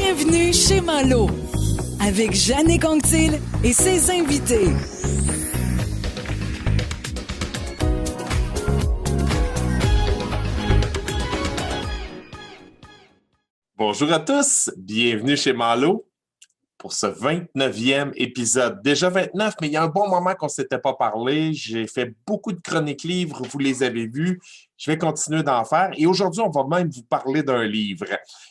Bienvenue chez Malo, avec Jannick Anctil et ses invités. Bonjour à tous, bienvenue chez Malo pour ce 29e épisode. Déjà 29, mais il y a un bon moment qu'on ne s'était pas parlé. J'ai fait beaucoup de chroniques livres, vous les avez vus. Je vais continuer d'en faire. Et aujourd'hui, on va même vous parler d'un livre.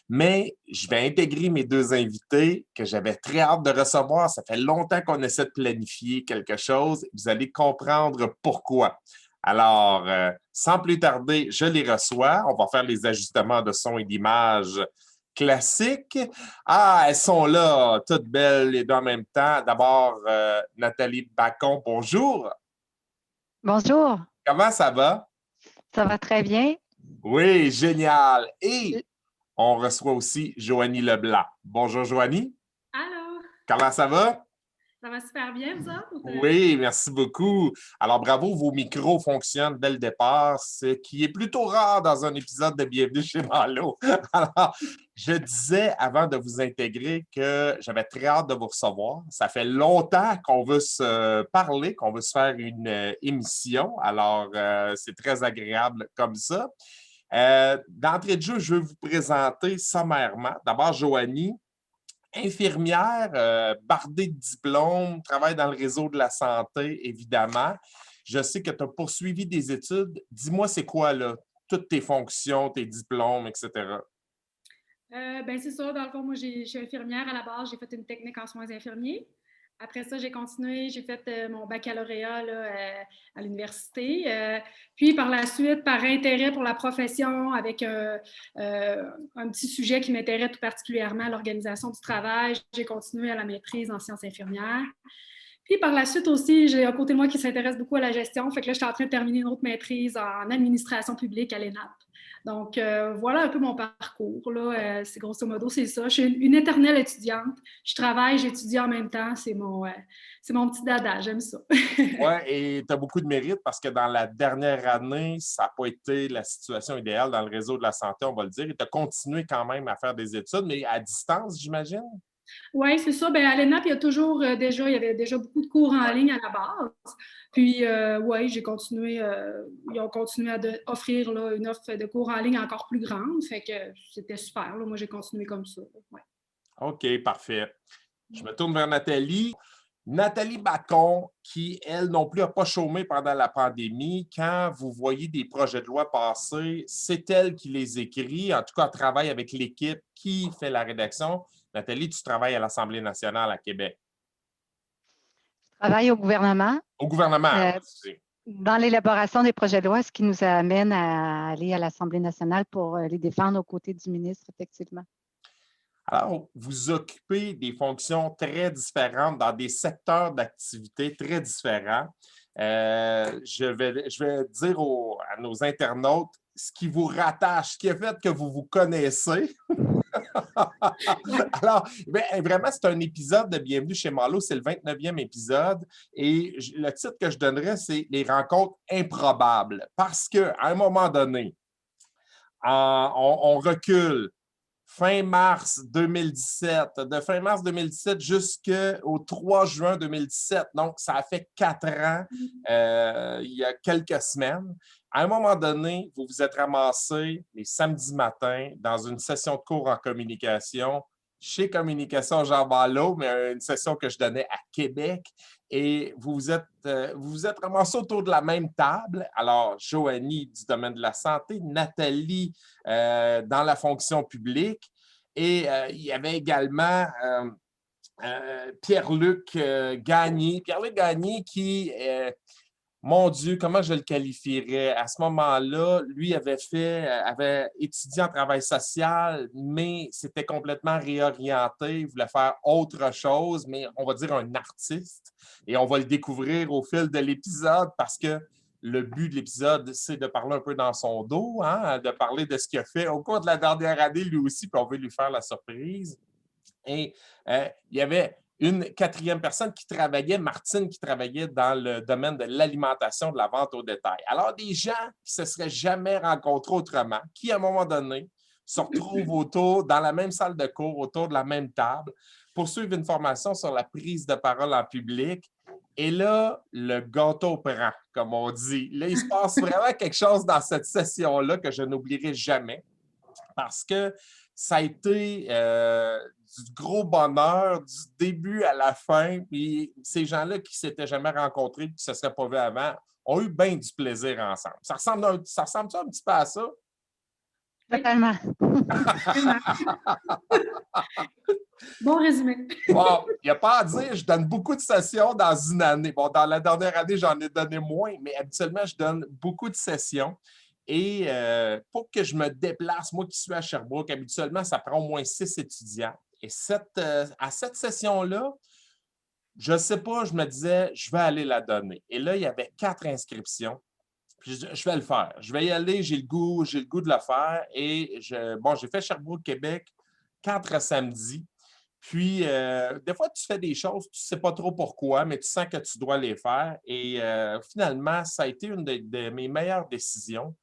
Mais je vais intégrer mes deux invités que j'avais très hâte de recevoir. Ça fait longtemps qu'on essaie de planifier quelque chose. Vous allez comprendre pourquoi. Alors, sans plus tarder, je les reçois. On va faire les ajustements de son et d'image classiques. Ah, elles sont là, toutes belles les deux en même temps. D'abord, Nathalie Bacon, bonjour. Bonjour, Comment ça va? ça va très bien. Oui, génial. Et on reçoit aussi Joanie Leblanc. Bonjour, Joanie. Allô, Comment ça va? ça va super bien, vous autres? Oui, merci beaucoup. Alors, bravo, vos micros fonctionnent dès le départ, ce qui est plutôt rare dans un épisode de Bienvenue chez Malo. Alors, je disais avant de vous intégrer que j'avais très hâte de vous recevoir. Ça fait longtemps qu'on veut se parler, qu'on veut se faire une émission. Alors, c'est très agréable comme ça. D'entrée de jeu, je vais vous présenter sommairement. D'abord, Joanie. Infirmière, bardée de diplômes, travaille dans le réseau de la santé, évidemment. Je sais que tu as poursuivi des études. Dis-moi, c'est quoi, là, toutes tes fonctions, tes diplômes, etc.? C'est ça, dans le fond, moi, je suis infirmière à la base. J'ai fait une technique en soins infirmiers. Après ça, j'ai continué, j'ai fait mon baccalauréat là, à l'université. Puis par la suite, par intérêt pour la profession, avec un petit sujet qui m'intéresse tout particulièrement, l'organisation du travail, j'ai continué à la maîtrise en sciences infirmières. Puis par la suite aussi, j'ai un côté de moi qui s'intéresse beaucoup à la gestion. Fait que là, je suis en train de terminer une autre maîtrise en administration publique à l'ENAP. Donc, voilà un peu mon parcours. Là. C'est grosso modo, c'est ça. Je suis une éternelle étudiante. Je travaille, j'étudie en même temps. C'est mon petit dada. J'aime ça. Oui, et tu as beaucoup de mérite parce que dans la dernière année, ça n'a pas été la situation idéale dans le réseau de la santé, on va le dire. Et tu as continué quand même à faire des études, mais à distance, j'imagine? Oui, c'est ça. Bien, à l'ENAP, il y il y avait déjà beaucoup de cours en ligne à la base. Puis, oui, ils ont continué à offrir là, une offre de cours en ligne encore plus grande. Fait que c'était super. Là. Moi, j'ai continué comme ça. Ouais. OK, parfait. Je me tourne vers Nathalie. Nathalie Bacon, qui, elle non plus, n'a pas chômé pendant la pandémie. Quand vous voyez des projets de loi passer, c'est elle qui les écrit. En tout cas, elle travaille avec l'équipe qui fait la rédaction. Nathalie, tu travailles à l'Assemblée nationale à Québec. Je travaille au gouvernement Au gouvernement, dans l'élaboration des projets de loi, ce qui nous amène à aller à l'Assemblée nationale pour les défendre aux côtés du ministre, effectivement. Alors, vous occupez des fonctions très différentes dans des secteurs d'activité très différents. Je vais dire à nos internautes ce qui vous rattache, ce qui a fait que vous vous connaissez. Alors, vraiment, c'est un épisode de Bienvenue chez Malo, c'est le 29e épisode et le titre que je donnerais, c'est « Les rencontres improbables » parce qu'à un moment donné, on recule. Fin mars 2017, de fin mars 2017 jusqu'au 3 juin 2017. Donc, ça a fait 4 ans, il y a quelques semaines. À un moment donné, vous vous êtes ramassés les samedis matins dans une session de cours en communication chez Communication Jean Ballot, mais une session que je donnais à Québec. Et vous vous êtes ramassés autour de la même table. Alors, Joanie du domaine de la santé, Nathalie dans la fonction publique. Et il y avait également Pierre-Luc Gagné. Pierre-Luc Gagné qui, mon Dieu, comment je le qualifierais? À ce moment-là, lui avait étudié en travail social, mais s'était complètement réorienté, il voulait faire autre chose, mais on va dire un artiste. Et on va le découvrir au fil de l'épisode parce que le but de l'épisode, c'est de parler un peu dans son dos, hein, de parler de ce qu'il a fait au cours de la dernière année, lui aussi, puis on veut lui faire la surprise. Et il y avait une quatrième personne qui travaillait, Martine, qui travaillait dans le domaine de l'alimentation, de la vente au détail. Alors, des gens qui ne se seraient jamais rencontrés autrement, qui, à un moment donné, se retrouvent dans la même salle de cours, autour de la même table, pour suivre une formation sur la prise de parole en public. Et là, le gâteau prend, comme on dit. Là, il se passe vraiment quelque chose dans cette session-là que je n'oublierai jamais parce que ça a été du gros bonheur du début à la fin. Puis ces gens-là qui ne s'étaient jamais rencontrés et qui ne se seraient pas vus avant ont eu bien du plaisir ensemble. Ça ressemble un petit peu à ça? Totalement. Bon résumé. Bon, il n'y a pas à dire, je donne beaucoup de sessions dans une année. Bon, dans la dernière année, j'en ai donné moins, mais habituellement, je donne beaucoup de sessions. Et pour que je me déplace, moi qui suis à Sherbrooke, habituellement, ça prend au moins 6 étudiants. Et à cette session-là, je ne sais pas, je me disais, je vais aller la donner. Et là, il y avait 4 inscriptions. Puis je vais le faire. Je vais y aller, j'ai le goût de le faire. Et j'ai fait Sherbrooke, Québec, 4 samedis. Puis, des fois, tu fais des choses, tu ne sais pas trop pourquoi, mais tu sens que tu dois les faire. Et finalement, ça a été une de mes meilleures décisions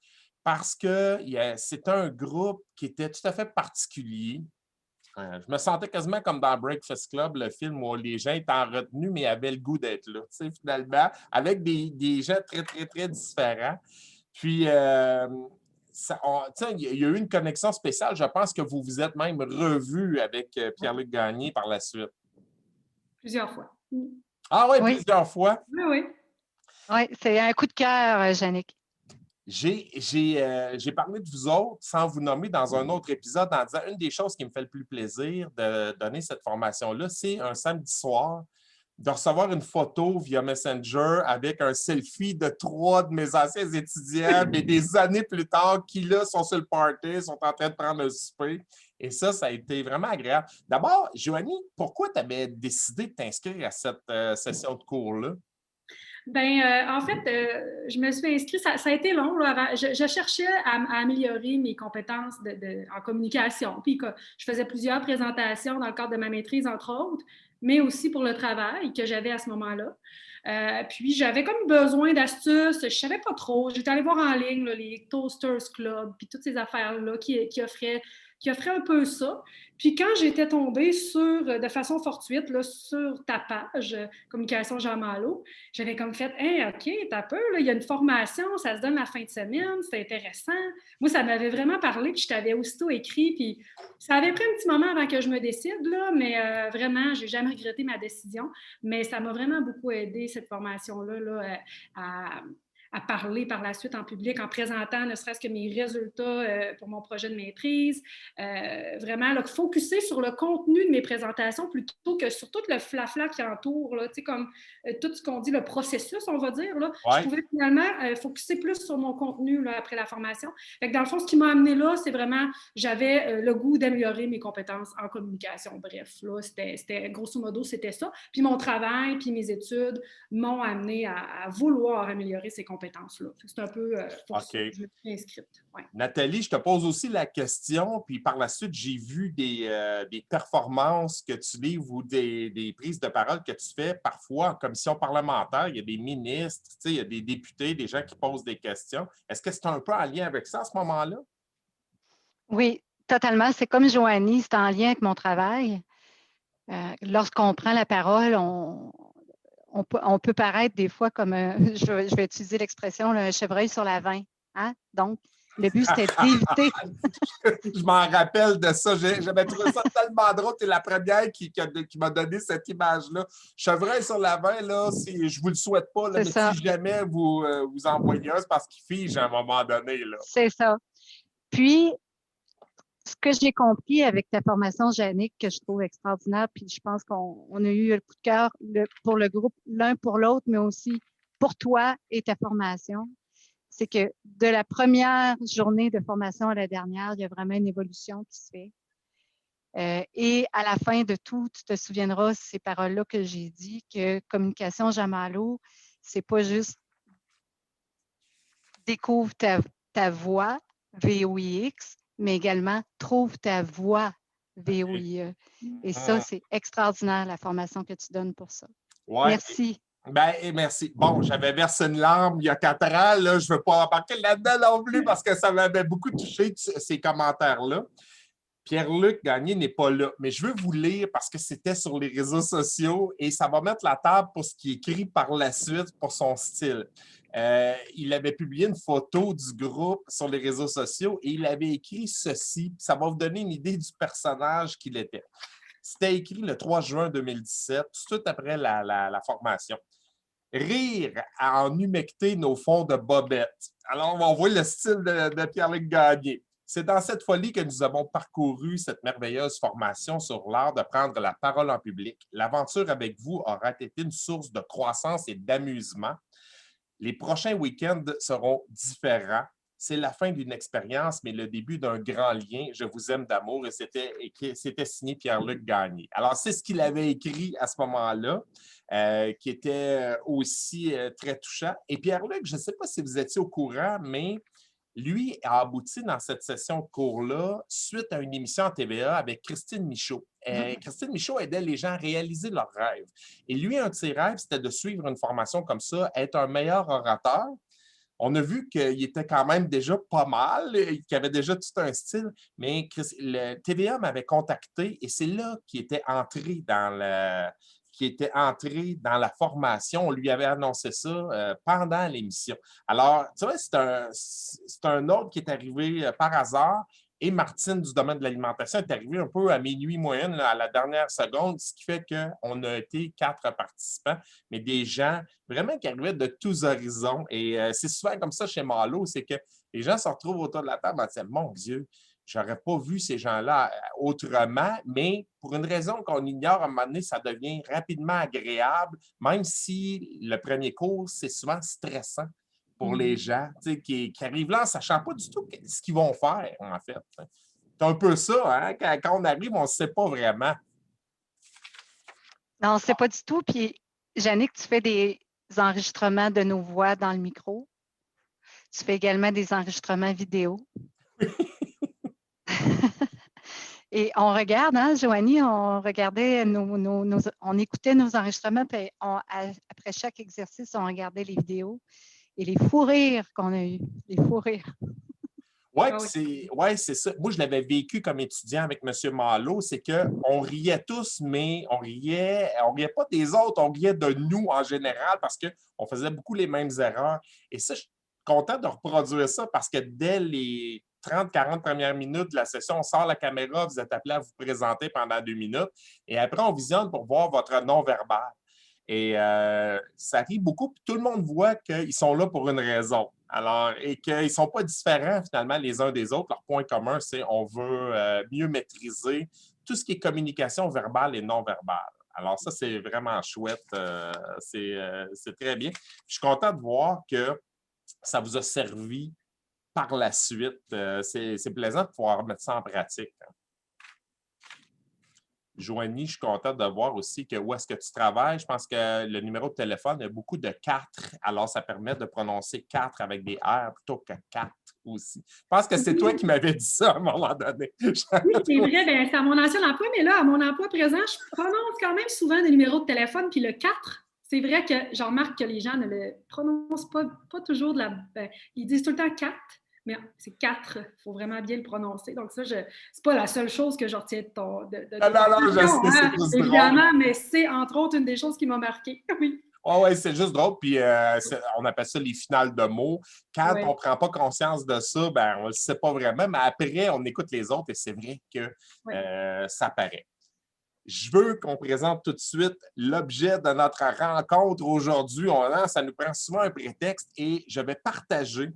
parce que c'est un groupe qui était tout à fait particulier. Je me sentais quasiment comme dans Breakfast Club, le film où les gens étaient en retenue, mais avaient le goût d'être là, tu sais, finalement, avec des gens très, très, très différents. Puis, il y a eu une connexion spéciale. Je pense que vous vous êtes même revus avec Pierre-Luc Gagné par la suite. Plusieurs fois. Ah oui, Oui. plusieurs fois? Oui, oui. Oui, c'est un coup de cœur, Jannick. J'ai parlé de vous autres sans vous nommer dans un autre épisode en disant une des choses qui me fait le plus plaisir de donner cette formation-là, c'est un samedi soir de recevoir une photo via Messenger avec un selfie de 3 de mes anciens étudiants, mais des années plus tard, qui là sont sur le party, sont en train de prendre un souper. Et ça a été vraiment agréable. D'abord, Joanie, pourquoi tu avais décidé de t'inscrire à cette session de cours-là? En fait, je me suis inscrite, ça a été long. Là, avant. Je cherchais à améliorer mes compétences en communication. Puis je faisais plusieurs présentations dans le cadre de ma maîtrise, entre autres, mais aussi pour le travail que j'avais à ce moment-là. Puis j'avais comme besoin d'astuces, je ne savais pas trop. J'étais allée voir en ligne là, les Toasters Club, puis toutes ces affaires-là qui offraient un peu ça. Puis quand j'étais tombée de façon fortuite là, sur ta page, Communication Jean Malo, j'avais comme fait, hey, OK, t'as peu, là, il y a une formation, ça se donne la fin de semaine, c'est intéressant. Moi, ça m'avait vraiment parlé, puis je t'avais aussitôt écrit, puis ça avait pris un petit moment avant que je me décide, là, mais vraiment, je n'ai jamais regretté ma décision, mais ça m'a vraiment beaucoup aidé, cette formation-là, là, à parler par la suite en public, en présentant ne serait-ce que mes résultats pour mon projet de maîtrise. Vraiment, là, focusser sur le contenu de mes présentations plutôt que sur tout le flafla qui entoure, là, comme tout ce qu'on dit, le processus, on va dire. Là. Ouais. Je pouvais finalement focusser plus sur mon contenu là, après la formation. Fait que dans le fond, ce qui m'a amené là, c'est vraiment, j'avais le goût d'améliorer mes compétences en communication. Bref, là, c'était grosso modo, c'était ça. Puis mon travail, puis mes études m'ont amené à vouloir améliorer ces compétences-là. C'est un peu pour ça que je me suis inscrite. Ouais. Nathalie, je te pose aussi la question, puis par la suite, j'ai vu des performances que tu livres ou des prises de parole que tu fais parfois en commission parlementaire. Il y a des ministres, il y a des députés, des gens qui posent des questions. Est-ce que c'est un peu en lien avec ça à ce moment-là? Oui, totalement. C'est comme Joanie, c'est en lien avec mon travail. Lorsqu'on prend la parole, on peut paraître des fois comme, je vais utiliser l'expression, un chevreuil sur la vin. Hein? Donc, le but, c'était d'éviter. Je m'en rappelle de ça. J'avais trouvé ça tellement drôle. Tu es la première qui m'a donné cette image-là. Chevreuil sur la vin, là, je ne vous le souhaite pas, là, mais ça. si jamais vous en voyez un, c'est parce qu'il fige à un moment donné. Là. C'est ça. Puis, ce que j'ai compris avec ta formation, Jannick, que je trouve extraordinaire, puis je pense qu'on a eu le coup de cœur pour le groupe, l'un pour l'autre, mais aussi pour toi et ta formation, c'est que de la première journée de formation à la dernière, il y a vraiment une évolution qui se fait. Et à la fin de tout, tu te souviendras ces paroles-là que j'ai dit, que Communication Jean Malo, c'est pas juste découvre ta voix, VOIX, mais également trouve ta voix, VOIE. Et ça, c'est extraordinaire, la formation que tu donnes pour ça. Ouais. Merci. Ben, merci. Bon, j'avais versé une larme il y a 4 ans. Là, je ne veux pas embarquer là-dedans non plus parce que ça m'avait beaucoup touché, ces commentaires-là. Pierre-Luc Gagné n'est pas là, mais je veux vous lire parce que c'était sur les réseaux sociaux et ça va mettre la table pour ce qui est écrit par la suite pour son style. Il avait publié une photo du groupe sur les réseaux sociaux et il avait écrit ceci. Ça va vous donner une idée du personnage qu'il était. C'était écrit le 3 juin 2017, tout de suite après la formation. Rire à en humecter nos fonds de bobettes. Alors, on voit le style de Pierre-Luc Gagné. C'est dans cette folie que nous avons parcouru cette merveilleuse formation sur l'art de prendre la parole en public. L'aventure avec vous aura été une source de croissance et d'amusement. Les prochains week-ends seront différents. C'est la fin d'une expérience, mais le début d'un grand lien. Je vous aime d'amour et c'était signé Pierre-Luc Gagné. Alors, c'est ce qu'il avait écrit à ce moment-là, qui était aussi très touchant. Et Pierre-Luc, je ne sais pas si vous étiez au courant, mais lui a abouti dans cette session de cours-là suite à une émission à TVA avec Christine Michaud. Christine Michaud aidait les gens à réaliser leurs rêves. Et lui, un de ses rêves, c'était de suivre une formation comme ça, être un meilleur orateur. On a vu qu'il était quand même déjà pas mal, qu'il avait déjà tout un style, mais le TVA m'avait contacté et c'est là qu'il était entré dans la formation. On lui avait annoncé ça pendant l'émission. Alors, tu vois, c'est un ordre qui est arrivé par hasard. Et Martine, du domaine de l'alimentation, est arrivée un peu à minuit moyenne, là, à la dernière seconde, ce qui fait qu'on a été 4 participants, mais des gens vraiment qui arrivaient de tous horizons. Et c'est souvent comme ça chez Malo, c'est que les gens se retrouvent autour de la table en disant « Mon Dieu, j'aurais pas vu ces gens-là autrement, mais pour une raison qu'on ignore, à un moment donné, ça devient rapidement agréable, même si le premier cours, c'est souvent stressant pour les gens qui arrivent là en ne sachant pas du tout ce qu'ils vont faire, en fait. C'est un peu ça, hein? Quand on arrive, on ne sait pas vraiment. Non, on ne sait pas du tout. Puis, Jannick, tu fais des enregistrements de nos voix dans le micro. Tu fais également des enregistrements vidéo. Et on regarde, hein, Joanie, on regardait on écoutait nos enregistrements, puis après chaque exercice, on regardait les vidéos et les fous rires qu'on a eus, les fous rires. Oui, c'est ça. Moi, je l'avais vécu comme étudiant avec M. Malo, c'est qu'on riait tous, mais on riait pas des autres, on riait de nous en général parce qu'on faisait beaucoup les mêmes erreurs. Et ça, je suis content de reproduire ça parce que dès les 30-40 premières minutes de la session, on sort la caméra, vous êtes appelé à vous présenter pendant 2 minutes et après, on visionne pour voir votre non-verbal. Et ça rit beaucoup, puis tout le monde voit qu'ils sont là pour une raison. Alors, et qu'ils ne sont pas différents finalement les uns des autres. Leur point commun, c'est qu'on veut mieux maîtriser tout ce qui est communication verbale et non verbale. Alors, ça, c'est vraiment chouette. C'est très bien. Je suis content de voir que ça vous a servi par la suite. C'est plaisant de pouvoir mettre ça en pratique. Joanie, je suis contente de voir aussi que où est-ce que tu travailles. Je pense que le numéro de téléphone, il y a beaucoup de 4. Alors, ça permet de prononcer 4 avec des R plutôt que 4 aussi. Je pense que c'est toi qui m'avais dit ça à un moment donné. Oui, c'est vrai. Ben, c'est à mon ancien emploi, mais là, à mon emploi présent, je prononce quand même souvent des numéros de téléphone. Puis le 4, c'est vrai que j'en remarque que les gens ne le prononcent pas toujours ils disent tout le temps 4. Mais c'est 4, il faut vraiment bien le prononcer. Donc ça, c'est pas la seule chose que je retiens de ton... non, je sais, c'est évidemment, mais c'est entre autres une des choses qui m'a marqué. Oui. Oui, c'est juste drôle. Puis on appelle ça les finales de mots. Quand on ne prend pas conscience de ça, ben, on ne le sait pas vraiment, mais après, on écoute les autres et c'est vrai que ça paraît. Je veux qu'on présente tout de suite l'objet de notre rencontre aujourd'hui. Ça nous prend souvent un prétexte et je vais partager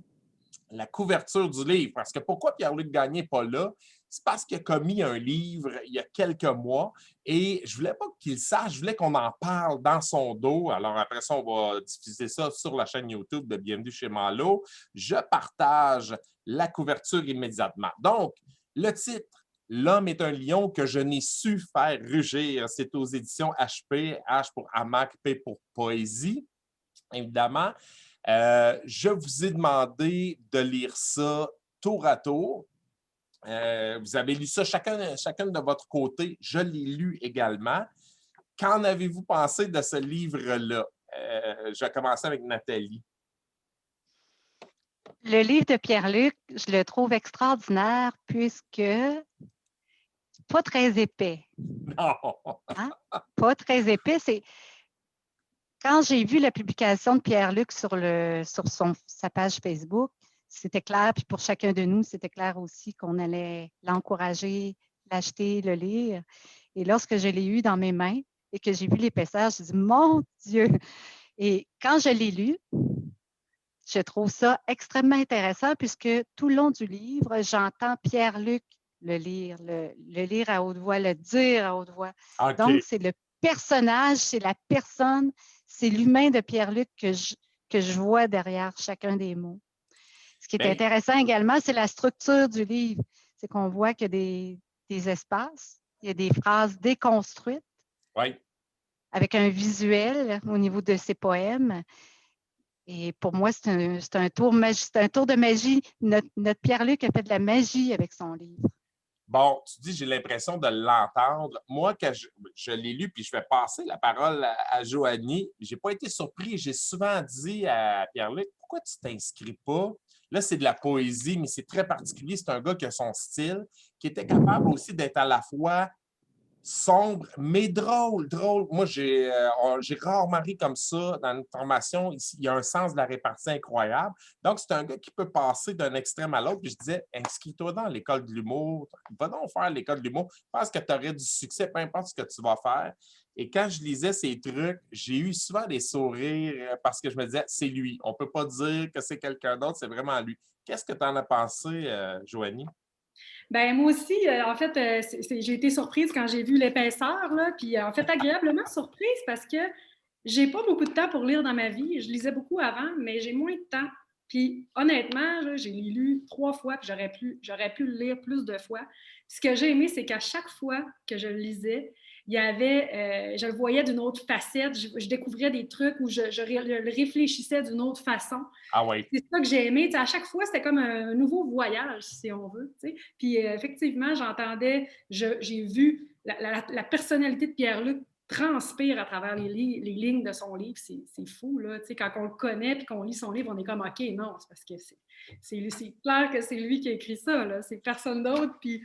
la couverture du livre. Parce que pourquoi Pierre-Luc Gagné n'est pas là? C'est parce qu'il a commis un livre il y a quelques mois et je ne voulais pas qu'il sache, je voulais qu'on en parle dans son dos. Alors après ça, on va diffuser ça sur la chaîne YouTube de Bienvenue chez Malo. Je partage la couverture immédiatement. Donc, le titre, L'homme est un lion que je n'ai su faire rugir. C'est aux éditions HP, H pour hamac, P pour poésie, évidemment. Je vous ai demandé de lire ça tour à tour. Vous avez lu ça chacun de votre côté. Je l'ai lu également. Qu'en avez-vous pensé de ce livre-là? je vais commencer avec Nathalie. Le livre de Pierre-Luc, je le trouve extraordinaire puisque pas très épais. Non! Hein? Pas très épais. Quand j'ai vu la publication de Pierre-Luc sur sa page Facebook, c'était clair, puis pour chacun de nous, c'était clair aussi qu'on allait l'encourager, l'acheter, le lire. Et lorsque je l'ai eu dans mes mains et que j'ai vu l'épaisseur, je me suis dit, mon Dieu! Et quand je l'ai lu, je trouve ça extrêmement intéressant puisque tout le long du livre, j'entends Pierre-Luc le lire à haute voix, le dire à haute voix. OK. Donc, c'est le personnage, c'est la personne, c'est l'humain de Pierre-Luc que je vois derrière chacun des mots. Ce qui est intéressant également, c'est la structure du livre. C'est qu'on voit qu'il y a des espaces, il y a des phrases déconstruites avec un visuel au niveau de ses poèmes. Et pour moi, c'est un tour de magie. Notre Pierre-Luc a fait de la magie avec son livre. Bon, tu dis, j'ai l'impression de l'entendre. Moi, quand je l'ai lu, puis je vais passer la parole à Joanie, je n'ai pas été surpris. J'ai souvent dit à Pierre-Luc, pourquoi tu ne t'inscris pas? Là, c'est de la poésie, mais c'est très particulier. C'est un gars qui a son style, qui était capable aussi d'être à la fois sombre, mais drôle. Moi, j'ai rarement ri comme ça dans une formation. Ici, il y a un sens de la répartie incroyable. Donc, c'est un gars qui peut passer d'un extrême à l'autre. Puis je disais, inscris-toi dans l'école de l'humour. Va donc faire l'école de l'humour. Je pense que tu aurais du succès, peu importe ce que tu vas faire. Et quand je lisais ces trucs, j'ai eu souvent des sourires parce que je me disais, c'est lui. On ne peut pas dire que c'est quelqu'un d'autre, c'est vraiment lui. Qu'est-ce que tu en as pensé, Joanie? Ben moi aussi, en fait, j'ai été surprise quand j'ai vu l'épaisseur, là, puis en fait, agréablement surprise parce que j'ai pas beaucoup de temps pour lire dans ma vie. Je lisais beaucoup avant, mais j'ai moins de temps. Puis honnêtement, là, j'ai lu 3 fois, puis j'aurais pu le lire plus de fois. Puis, ce que j'ai aimé, c'est qu'à chaque fois que je le lisais, il y avait, je le voyais d'une autre facette, je découvrais des trucs où je le réfléchissais d'une autre façon. Ah oui. C'est ça que j'ai aimé. T'sais, à chaque fois, c'était comme un nouveau voyage, si on veut. T'sais. Puis effectivement, j'ai vu la personnalité de Pierre-Luc transpire à travers les lignes de son livre. C'est fou, là. T'sais, quand on le connaît et qu'on lit son livre, on est comme OK, non, c'est parce que c'est clair que c'est lui qui a écrit ça, là. C'est personne d'autre. Puis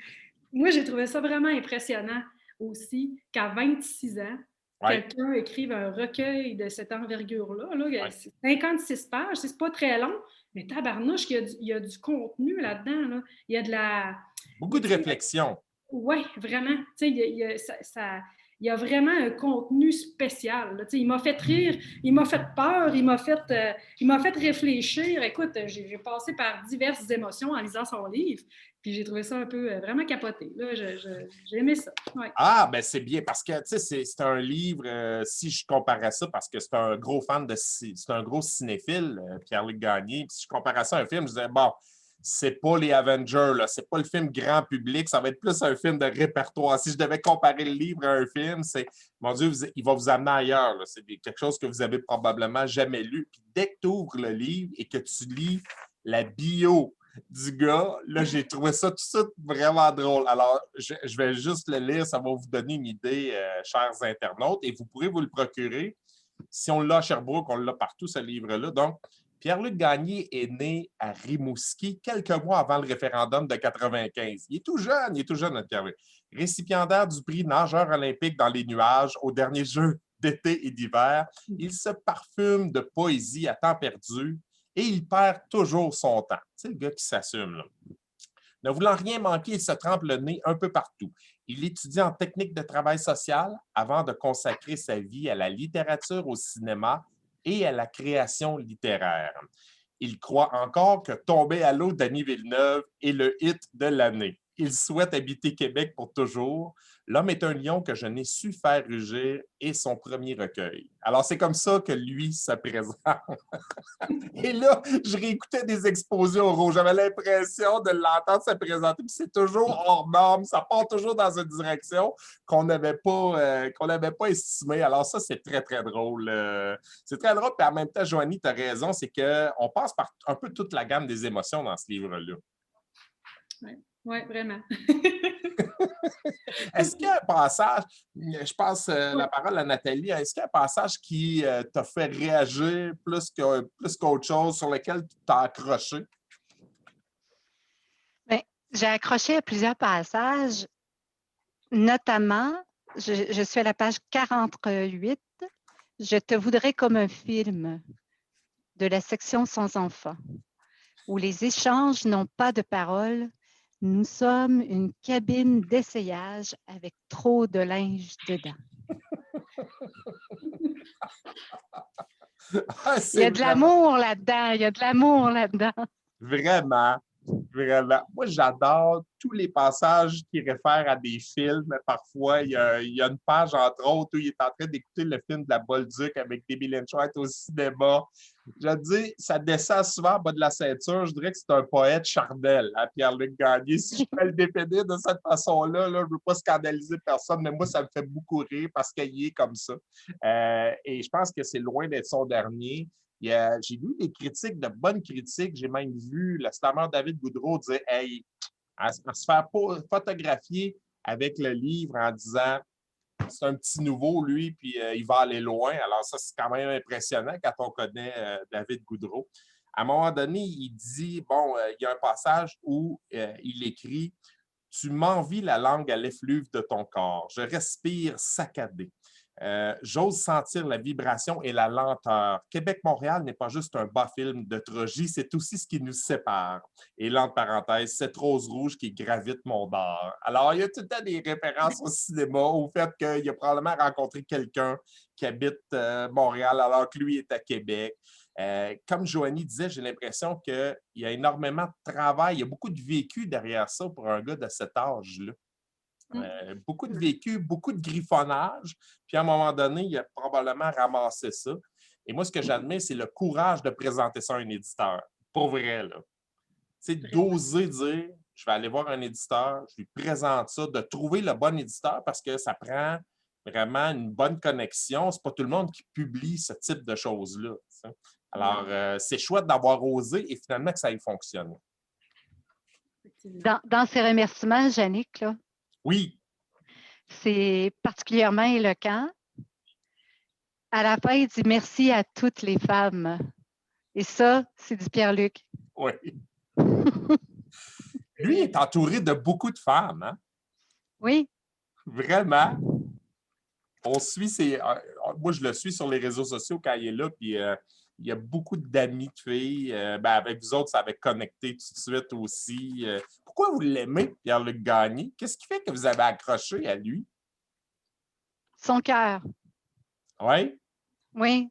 moi, j'ai trouvé ça vraiment impressionnant aussi qu'à 26 ans, quelqu'un écrive un recueil de cette envergure-là. Là. C'est 56 pages, c'est pas très long, mais tabarnouche, il y a du contenu là-dedans. Là. Il y a de la... Beaucoup de réflexion. Oui, vraiment. Il y a vraiment un contenu spécial. Là. Il m'a fait rire, il m'a fait peur, il m'a fait réfléchir. Écoute, j'ai passé par diverses émotions en lisant son livre. Puis j'ai trouvé ça un peu vraiment capoté. Là, j'ai aimé ça. Ouais. Ah, ben c'est bien parce que c'est un livre, si je comparais ça, parce que c'est un gros fan c'est un gros cinéphile, Pierre-Luc Gagné. Puis si je comparais ça à un film, je disais, bon, c'est pas les Avengers, là, c'est pas le film grand public, ça va être plus un film de répertoire. Si je devais comparer le livre à un film, c'est, mon Dieu, il va vous amener ailleurs. Là. C'est quelque chose que vous avez probablement jamais lu. Puis dès que tu ouvres le livre et que tu lis la bio du gars, là, j'ai trouvé ça tout de suite vraiment drôle. Alors, je vais juste le lire, ça va vous donner une idée, chers internautes, et vous pourrez vous le procurer. Si on l'a à Sherbrooke, on l'a partout, ce livre-là. Donc, Pierre-Luc Gagné est né à Rimouski quelques mois avant le référendum de 95. Il est tout jeune, notre Pierre-Luc. Récipiendaire du prix nageur olympique dans les nuages aux derniers Jeux d'été et d'hiver, il se parfume de poésie à temps perdu et il perd toujours son temps. C'est le gars qui s'assume, là. Ne voulant rien manquer, il se trempe le nez un peu partout. Il étudie en technique de travail social avant de consacrer sa vie à la littérature, au cinéma et à la création littéraire. Il croit encore que Tomber à l'eau d'Annie Villeneuve est le hit de l'année. Il souhaite habiter Québec pour toujours. L'homme est un lion que je n'ai su faire rugir et son premier recueil. Alors, c'est comme ça que lui se présente. Et là, je réécoutais des exposés au Rouge. J'avais l'impression de l'entendre se présenter. Puis c'est toujours hors norme. Ça part toujours dans une direction qu'on n'avait pas estimée. Alors ça, c'est très, très drôle. C'est très drôle. Puis en même temps, Joanie, tu as raison. C'est qu'on passe par un peu toute la gamme des émotions dans ce livre-là. Oui, vraiment. Est-ce qu'il y a un passage, je passe la parole à Nathalie, est-ce qu'il y a un passage qui t'a fait réagir plus qu'autre chose, sur lequel tu t'as accroché? Ben, j'ai accroché à plusieurs passages, notamment, je suis à la page 48, Je te voudrais comme un film de la section Sans enfants, où les échanges n'ont pas de parole. Nous sommes une cabine d'essayage avec trop de linge dedans. Ah, Il y c'est a de l'amour là-dedans, il y a de l'amour là-dedans. vraiment, vraiment. Moi, j'adore tous les passages qui réfèrent à des films. Parfois, il y a une page, entre autres, où il est en train d'écouter le film de la Bolduc avec Debbie Lynch White au cinéma. Je veux dire, ça descend souvent en bas de la ceinture. Je dirais que c'est un poète charnel, hein, Pierre-Luc Gagné. Si je peux le définir de cette façon-là, là, je ne veux pas scandaliser personne, mais moi, ça me fait beaucoup rire parce qu'il est comme ça. Et je pense que c'est loin d'être son dernier. J'ai lu des critiques, de bonnes critiques. J'ai même vu le slammer David Goudreau dire hey, à se faire photographier avec le livre en disant c'est un petit nouveau, lui, puis il va aller loin. Alors, ça, c'est quand même impressionnant quand on connaît David Goudreau. À un moment donné, il dit bon, il y a un passage où il écrit tu m'envies la langue à l'effluve de ton corps. Je respire saccadé. J'ose sentir la vibration et la lenteur. Québec-Montréal n'est pas juste un bas film de Trogy, c'est aussi ce qui nous sépare. Et là, entre parenthèses, cette rose rouge qui gravite mon dard. Alors, il y a tout le temps des références au cinéma, au fait qu'il a probablement rencontré quelqu'un qui habite Montréal alors que lui est à Québec. Comme Joanie disait, j'ai l'impression qu'il y a énormément de travail, il y a beaucoup de vécu derrière ça pour un gars de cet âge-là. Beaucoup de vécu, beaucoup de griffonnage, puis à un moment donné, il a probablement ramassé ça. Et moi, ce que j'admets, c'est le courage de présenter ça à un éditeur. Pour vrai, là. Tu sais, d'oser dire, je vais aller voir un éditeur, je lui présente ça, de trouver le bon éditeur parce que ça prend vraiment une bonne connexion. C'est pas tout le monde qui publie ce type de choses-là. T'sais. Alors, c'est chouette d'avoir osé et finalement que ça ait fonctionné. Dans ses remerciements, Jannick, là, oui. C'est particulièrement éloquent. À la fin, il dit merci à toutes les femmes. Et ça, c'est du Pierre-Luc. Oui. Lui est entouré de beaucoup de femmes. Hein? Oui. Vraiment. On suit moi, je le suis sur les réseaux sociaux quand il est là, puis il y a beaucoup d'amis de filles. Avec vous autres, ça avait connecté tout de suite aussi. Pourquoi vous l'aimez, Pierre-Luc Gagné? Qu'est-ce qui fait que vous avez accroché à lui? Son cœur. Oui? Oui.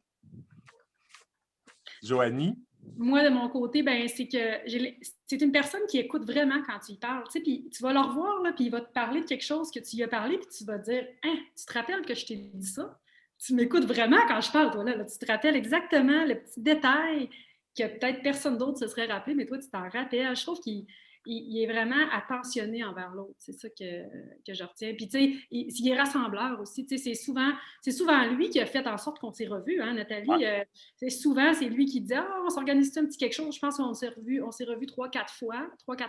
Joanie? Moi, de mon côté, c'est que c'est une personne qui écoute vraiment quand tu y parles. Tu sais, puis tu vas le revoir, là, puis il va te parler de quelque chose que tu lui as parlé, puis tu vas dire hein, tu te rappelles que je t'ai dit ça? Tu m'écoutes vraiment quand je parle, toi, là. Tu te rappelles exactement le petit détail que peut-être personne d'autre se serait rappelé, mais toi, tu t'en rappelles. Je trouve qu'il est vraiment attentionné envers l'autre. C'est ça que je retiens. Puis, tu sais, il est rassembleur aussi. Tu sais, c'est souvent lui qui a fait en sorte qu'on s'est revus, hein, Nathalie? Ouais. C'est lui qui dit on s'organise un petit quelque chose. Je pense qu'on s'est revus 3-4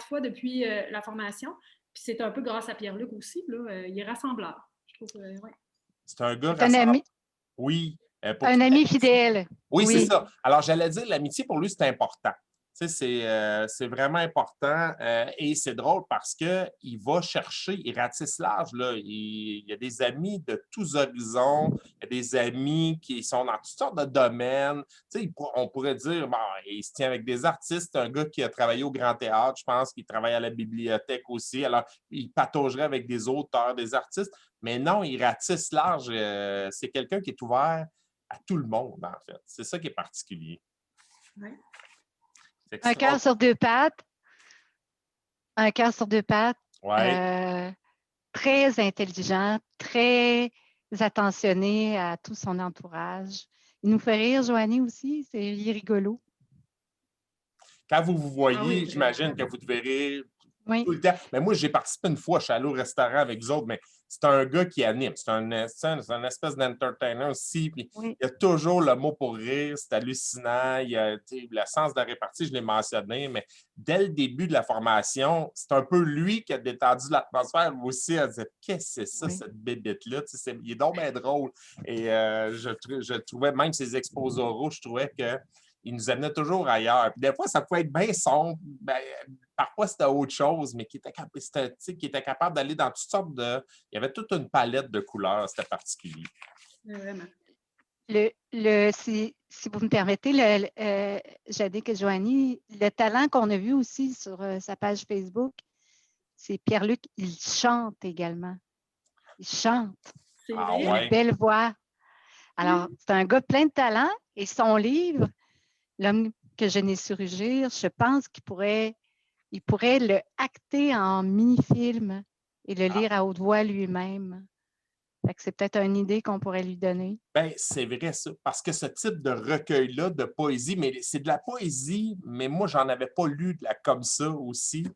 fois depuis la formation. Puis c'est un peu grâce à Pierre-Luc aussi. Là, il est rassembleur. Je trouve, ouais. C'est un gars rassembleur. Ami. Oui. Un ami fidèle. Oui, c'est ça. Alors, j'allais dire, l'amitié, pour lui, c'est important. Tu sais, c'est vraiment important et c'est drôle parce qu'il va chercher, il ratisse large. Là. Il y a des amis de tous horizons, il y a des amis qui sont dans toutes sortes de domaines. Tu sais, on pourrait dire, bon, il se tient avec des artistes, un gars qui a travaillé au Grand Théâtre, je pense, qui travaille à la bibliothèque aussi. Alors, il pataugerait avec des auteurs, des artistes, mais non, il ratisse large. C'est quelqu'un qui est ouvert à tout le monde, en fait. C'est ça qui est particulier. Oui. Un cœur sur deux pattes. Un cœur sur deux pattes. Ouais. Très intelligent, très attentionné à tout son entourage. Il nous fait rire, Joanie aussi. Il est rigolo. Quand vous voyez, j'imagine que vous devez rire Oui, tout le temps. Mais moi, j'ai participé une fois, je suis allé au restaurant avec vous autres, mais c'est un gars qui anime. C'est un espèce d'entertainer aussi. Puis oui, il y a toujours le mot pour rire, c'est hallucinant. Il y a, tu sais, le sens de répartie, je l'ai mentionné, mais dès le début de la formation, c'est un peu lui qui a détendu l'atmosphère. Moi aussi, elle disait qu'est-ce que c'est ça, oui. cette bébête-là? Tu sais, il est donc bien drôle. Et je trouvais, même ses expos oraux, je trouvais que. Il nous amenait toujours ailleurs. Puis des fois, ça pouvait être bien sombre. Parfois, c'était autre chose, mais qui était capable d'aller dans toutes sortes de. Il y avait toute une palette de couleurs, c'était particulier. Vraiment. Si vous me permettez, Jannick et Joanie, le talent qu'on a vu aussi sur sa page Facebook, c'est Pierre-Luc, il chante également. Il chante. C'est Ah Il a vrai? une ouais? belle voix. Alors, c'est un gars plein de talent et son livre, L'homme que je n'ai su rugir, je pense il pourrait le acter en mini-film et le lire à haute voix lui-même. Fait que c'est peut-être une idée qu'on pourrait lui donner. Ben, c'est vrai ça, parce que ce type de recueil-là de poésie, mais c'est de la poésie, mais moi, j'en avais pas lu de la comme ça aussi.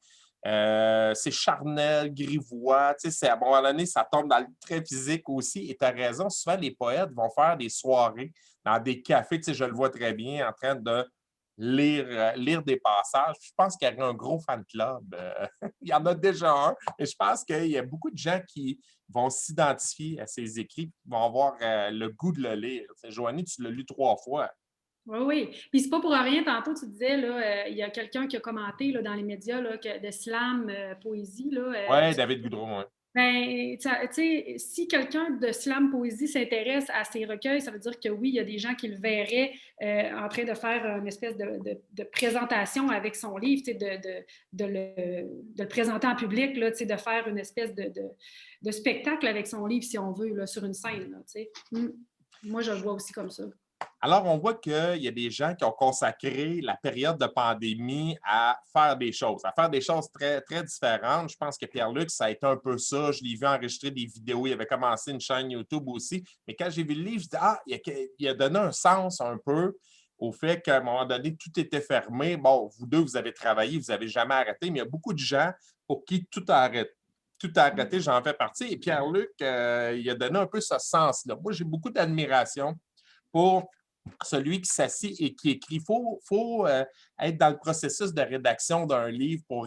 C'est charnel, grivois, tu sais, à un moment donné, ça tombe dans le trait physique aussi. Et tu as raison, souvent les poètes vont faire des soirées dans des cafés, tu sais, je le vois très bien, en train de lire des passages. Je pense qu'il y aurait un gros fan club. Il y en a déjà un, et je pense qu'il y a beaucoup de gens qui vont s'identifier à ces écrits, qui vont avoir le goût de le lire. Tu sais, Joanie, tu l'as lu 3 fois. Oui, oui. Puis c'est pas pour rien, tantôt tu disais, là, il y a quelqu'un qui a commenté là, dans les médias là, de slam, poésie, là, Oui, David Goudreau, oui. ben, tu sais, si quelqu'un de slam poésie s'intéresse à ces recueils, ça veut dire que oui, il y a des gens qui le verraient en train de faire une espèce de présentation avec son livre, tu sais, de le présenter en public, là, tu sais, de faire une espèce de spectacle avec son livre, si on veut, là, sur une scène. Là, tu sais. Moi, je le vois aussi comme ça. Alors, on voit qu'il y a des gens qui ont consacré la période de pandémie à faire des choses très, très différentes. Je pense que Pierre-Luc, ça a été un peu ça. Je l'ai vu enregistrer des vidéos. Il avait commencé une chaîne YouTube aussi. Mais quand j'ai vu le livre, je dis, il a donné un sens un peu au fait qu'à un moment donné, tout était fermé. Bon, vous deux, vous avez travaillé, vous n'avez jamais arrêté, mais il y a beaucoup de gens pour qui tout a arrêté. Tout a arrêté, j'en fais partie. Et Pierre-Luc, il a donné un peu ce sens-là. Moi, j'ai beaucoup d'admiration pour celui qui s'assied et qui écrit. Il faut être dans le processus de rédaction d'un livre pour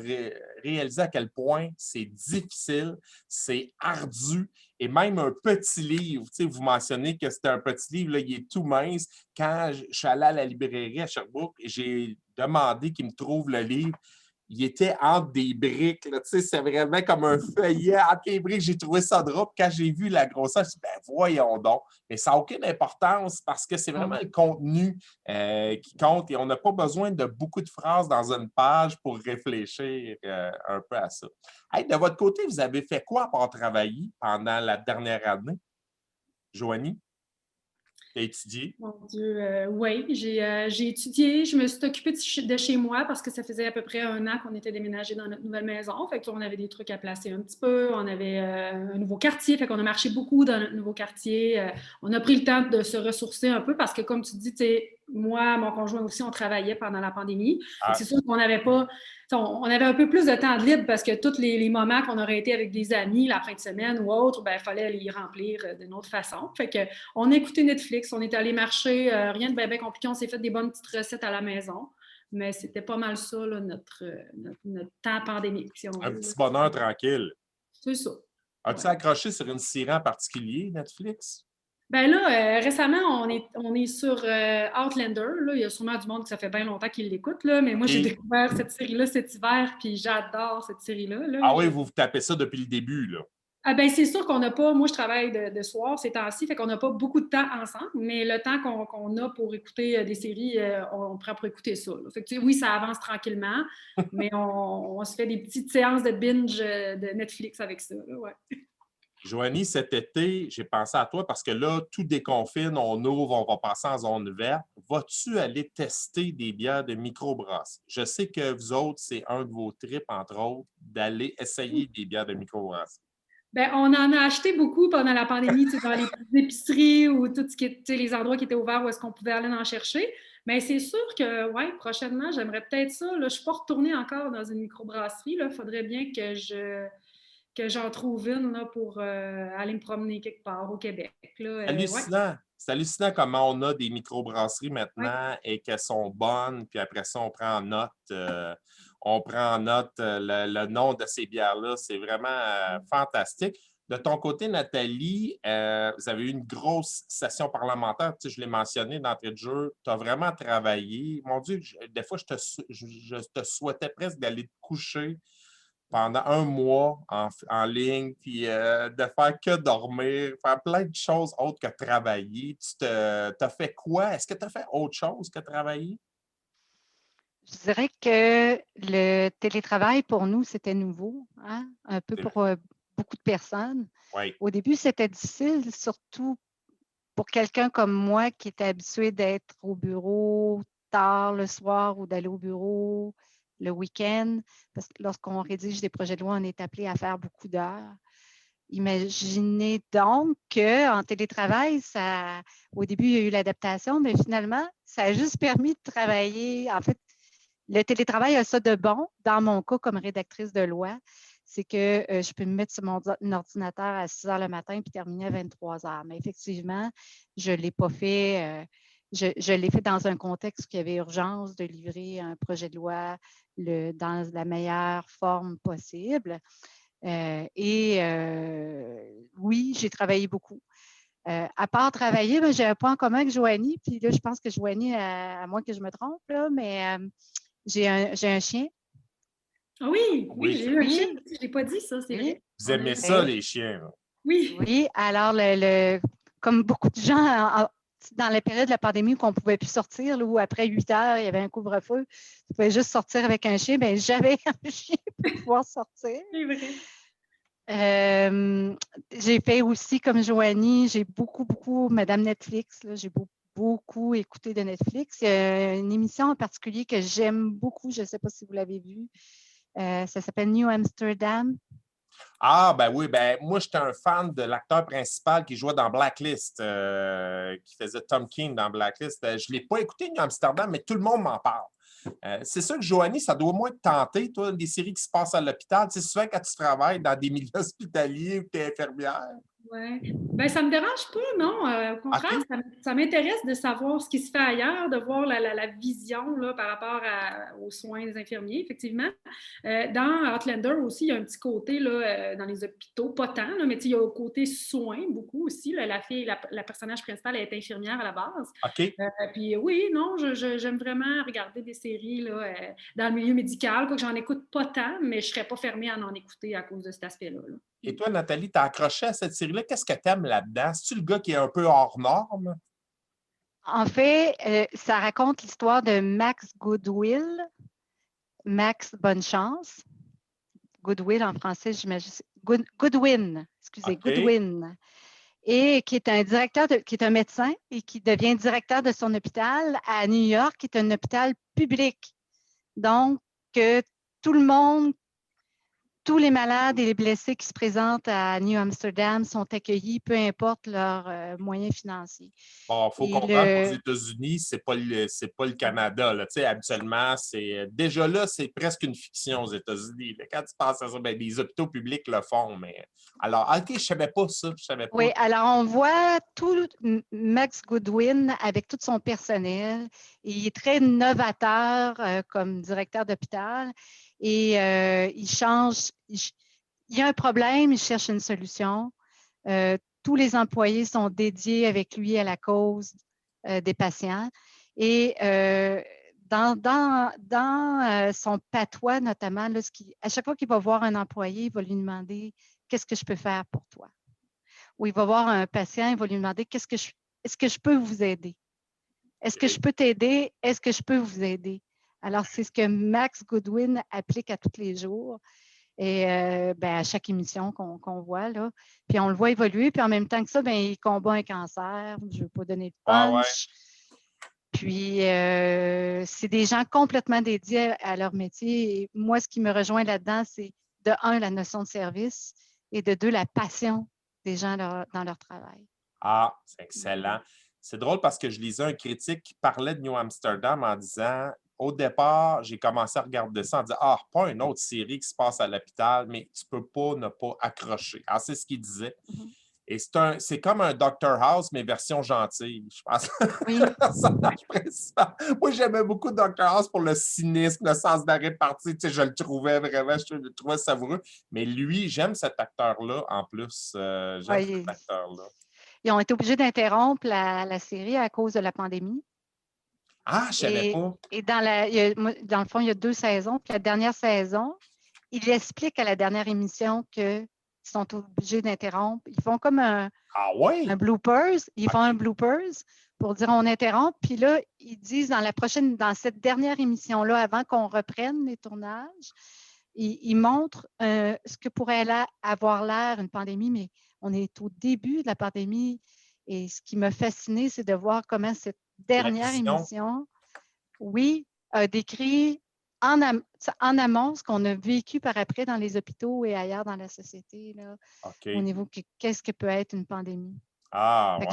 réaliser à quel point c'est difficile, c'est ardu. Et même un petit livre, tu sais, vous mentionnez que c'était un petit livre, là, il est tout mince. Quand je suis allé à la librairie à Sherbrooke, j'ai demandé qu'il me trouve le livre. Il était entre des briques. Là, tu sais, c'est vraiment comme un feuillet entre les briques. J'ai trouvé ça drôle. Quand j'ai vu la grosseur, je me suis dit, ben voyons donc. Mais ça n'a aucune importance parce que c'est vraiment le contenu qui compte et on n'a pas besoin de beaucoup de phrases dans une page pour réfléchir un peu à ça. Hey, de votre côté, vous avez fait quoi à part travailler pendant la dernière année? Joanie, tu as étudié? Mon Dieu, oui, j'ai étudié, je me suis occupée de chez moi parce que ça faisait à peu près 1 an qu'on était déménagé dans notre nouvelle maison. Fait qu'on avait des trucs à placer un petit peu, on avait un nouveau quartier, fait qu'on a marché beaucoup dans notre nouveau quartier. On a pris le temps de se ressourcer un peu parce que, comme tu dis, tu sais, moi, mon conjoint aussi, on travaillait pendant la pandémie. C'est sûr qu'on n'avait pas, on avait un peu plus de temps de libre parce que tous les moments qu'on aurait été avec des amis la fin de semaine ou autre, ben, il fallait les remplir d'une autre façon. Fait que on a écouté Netflix, on est allé marcher, rien de bien compliqué, on s'est fait des bonnes petites recettes à la maison. Mais c'était pas mal ça, là, notre temps pandémique, si on Un veut. petit bonheur tranquille. C'est ça. As-tu Ouais. accroché sur une série en particulier, Netflix? Ben là, récemment, on est sur Outlander. Là. Il y a sûrement du monde que ça fait bien longtemps qu'il l'écoute, là, mais moi, j'ai Et... découvert cette série-là cet hiver, puis j'adore cette série-là. Là. Ah oui, vous vous tapez ça depuis le début, là. Ah ben c'est sûr qu'on n'a pas, moi je travaille de soir ces temps-ci, fait qu'on n'a pas beaucoup de temps ensemble, mais le temps qu'on a pour écouter des séries, on prend pour écouter ça. Là. Fait que, oui, ça avance tranquillement, mais on se fait des petites séances de binge de Netflix avec ça. Là, ouais. Joanie, cet été, j'ai pensé à toi parce que là, tout déconfine, on ouvre, on va passer en zone verte. Vas-tu aller tester des bières de microbrasserie? Je sais que vous autres, c'est un de vos trips, entre autres, d'aller essayer des bières de microbrasserie. Ben, on en a acheté beaucoup pendant la pandémie, tu sais, dans les petites épiceries ou tout ce qui est, tu sais, les endroits qui étaient ouverts où est-ce qu'on pouvait aller en chercher. Mais c'est sûr que, ouais, prochainement, j'aimerais peut-être ça. Là, je ne suis pas retournée encore dans une microbrasserie. Il faudrait bien que j'en trouve une là, pour aller me promener quelque part au Québec. Là, C'est ouais, hallucinant. C'est hallucinant comment on a des microbrasseries ouais. maintenant et qu'elles sont bonnes, puis après ça, on prend en note le nom de ces bières-là. C'est vraiment fantastique. De ton côté, Nathalie, vous avez eu une grosse session parlementaire. Tu sais, je l'ai mentionné d'entrée de jeu. Tu as vraiment travaillé. Mon Dieu, des fois, je te souhaitais presque d'aller te coucher pendant un mois en ligne, puis de faire que dormir, faire plein de choses autres que travailler. T'as fait quoi? Est-ce que tu as fait autre chose que travailler? Je dirais que le télétravail, pour nous, c'était nouveau, hein, un peu pour beaucoup de personnes. Oui. Au début, c'était difficile, surtout pour quelqu'un comme moi qui était habitué d'être au bureau tard le soir ou d'aller au bureau le week-end, parce que lorsqu'on rédige des projets de loi, on est appelé à faire beaucoup d'heures. Imaginez donc qu'en télétravail, au début, il y a eu l'adaptation, mais finalement, ça a juste permis de travailler. En fait, le télétravail a ça de bon, dans mon cas comme rédactrice de loi, c'est que je peux me mettre sur mon ordinateur à 6 heures le matin puis terminer à 23 heures. Mais effectivement, je ne l'ai pas fait. Je l'ai fait dans un contexte où il y avait urgence de livrer un projet de loi dans la meilleure forme possible. Oui, j'ai travaillé beaucoup. À part travailler, j'ai un point en commun avec Joanie, puis là, je pense que Joanie, à moins que je me trompe, là, mais j'ai un chien. Ah oui, oui, Oui. j'ai eu un chien. Oui, Je n'ai pas dit ça, c'est oui. vrai. Vous On a aimez eu... ça, les chiens, là? Oui. Oui, alors comme beaucoup de gens, dans la période de la pandémie où on ne pouvait plus sortir, là, où après 8 heures, il y avait un couvre-feu, tu pouvais juste sortir avec un chien, bien, j'avais un chien pour pouvoir sortir. C'est vrai. J'ai fait aussi, comme Joanie, j'ai beaucoup, Madame Netflix, là, j'ai beaucoup écouté de Netflix. Il y a une émission en particulier que j'aime beaucoup, je ne sais pas si vous l'avez vue, ça s'appelle New Amsterdam. Ah, ben oui, ben moi, j'étais un fan de l'acteur principal qui jouait dans Blacklist, qui faisait Tom King dans Blacklist. Je ne l'ai pas écouté, New Amsterdam, mais tout le monde m'en parle. C'est sûr que Joanie, ça doit moins te tenter, toi, des séries qui se passent à l'hôpital. Tu sais, souvent quand tu travailles dans des milieux hospitaliers ou que tu es infirmière. Ouais. Ben, ça me dérange pas, non. Au contraire, OK. ça m'intéresse de savoir ce qui se fait ailleurs, de voir la vision là, par rapport aux soins des infirmiers, effectivement. Dans Outlander aussi, il y a un petit côté là, dans les hôpitaux, pas tant, là, mais il y a un côté soins beaucoup aussi. Là, la fille, la personnage principale, elle est infirmière à la base. OK. Puis oui, non, j'aime vraiment regarder des séries là, dans le milieu médical, quoique j'en écoute pas tant, mais je serais pas fermée à en écouter à cause de cet aspect-là. Là. Et toi, Nathalie, t'as accroché à cette série-là. Qu'est-ce que t'aimes là-dedans? C'est-tu le gars qui est un peu hors norme? En fait, ça raconte l'histoire de Max Goodwill. Max Bonne-Chance. Goodwill en français, j'imagine. Goodwin, excusez, OK. Goodwin. Et qui est qui est un médecin et qui devient directeur de son hôpital à New York, qui est un hôpital public. Donc, tout le monde, tous les malades et les blessés qui se présentent à New Amsterdam sont accueillis, peu importe leurs moyens financiers. Bon, il faut Et comprendre qu'aux États-Unis, c'est pas le Canada. Là. Tu sais, habituellement, déjà là, c'est presque une fiction aux États-Unis. Là. Quand tu penses à ça, ben, les hôpitaux publics le font. Mais alors, OK, je ne savais pas ça. Je savais pas. oui, alors on voit tout Max Goodwin avec tout son personnel. Il est très novateur comme directeur d'hôpital et il change. Il y a un problème, il cherche une solution. Tous les employés sont dédiés avec lui à la cause des patients. Et dans son patois, notamment, là, à chaque fois qu'il va voir un employé, il va lui demander qu'est-ce que je peux faire pour toi? Ou il va voir un patient, il va lui demander est-ce que je peux vous aider? Est-ce que je peux t'aider? Est-ce que je peux vous aider? Alors, c'est ce que Max Goodwin applique à tous les jours et à chaque émission qu'on voit. Là. Puis on le voit évoluer, puis en même temps que ça, il combat un cancer. Je ne veux pas donner de Ah ouais. punch. Puis, c'est des gens complètement dédiés à leur métier. Et moi, ce qui me rejoint là-dedans, c'est de un, la notion de service et de deux, la passion des gens dans leur travail. Ah, c'est excellent. C'est drôle parce que je lisais un critique qui parlait de New Amsterdam en disant au départ, j'ai commencé à regarder ça en disant ah, pas une autre série qui se passe à l'hôpital, mais tu peux pas ne pas accrocher. Alors, c'est ce qu'il disait. Et c'est comme un Dr House, mais version gentille, je pense. Oui. Ça marche principal. Moi, j'aimais beaucoup Dr House pour le cynisme, le sens de la répartie. Tu sais, je le trouvais vraiment, je le trouvais savoureux. Mais lui, j'aime cet acteur-là en plus. J'aime Oui, cet acteur-là. ils ont été obligés d'interrompre la série à cause de la pandémie. Ah, je savais pas. Et dans le fond, il y a 2 saisons. Puis la dernière saison, il explique à la dernière émission qu'ils sont obligés d'interrompre. Ils font comme un bloopers. Ils font un bloopers pour dire on interrompt. Puis là, ils disent dans cette dernière émission-là, avant qu'on reprenne les tournages, ils montrent ce que pourrait avoir l'air une pandémie, mais on est au début de la pandémie. Et ce qui m'a fasciné, c'est de voir comment cette dernière émission, oui, a décrit en amont ce qu'on a vécu par après dans les hôpitaux et ailleurs dans la société, là, au niveau qu'est-ce que peut être une pandémie. Ah, ouais.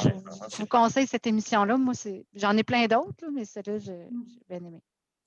Je vous conseille cette émission-là. Moi, j'en ai plein d'autres, mais celle-là, j'ai bien aimé.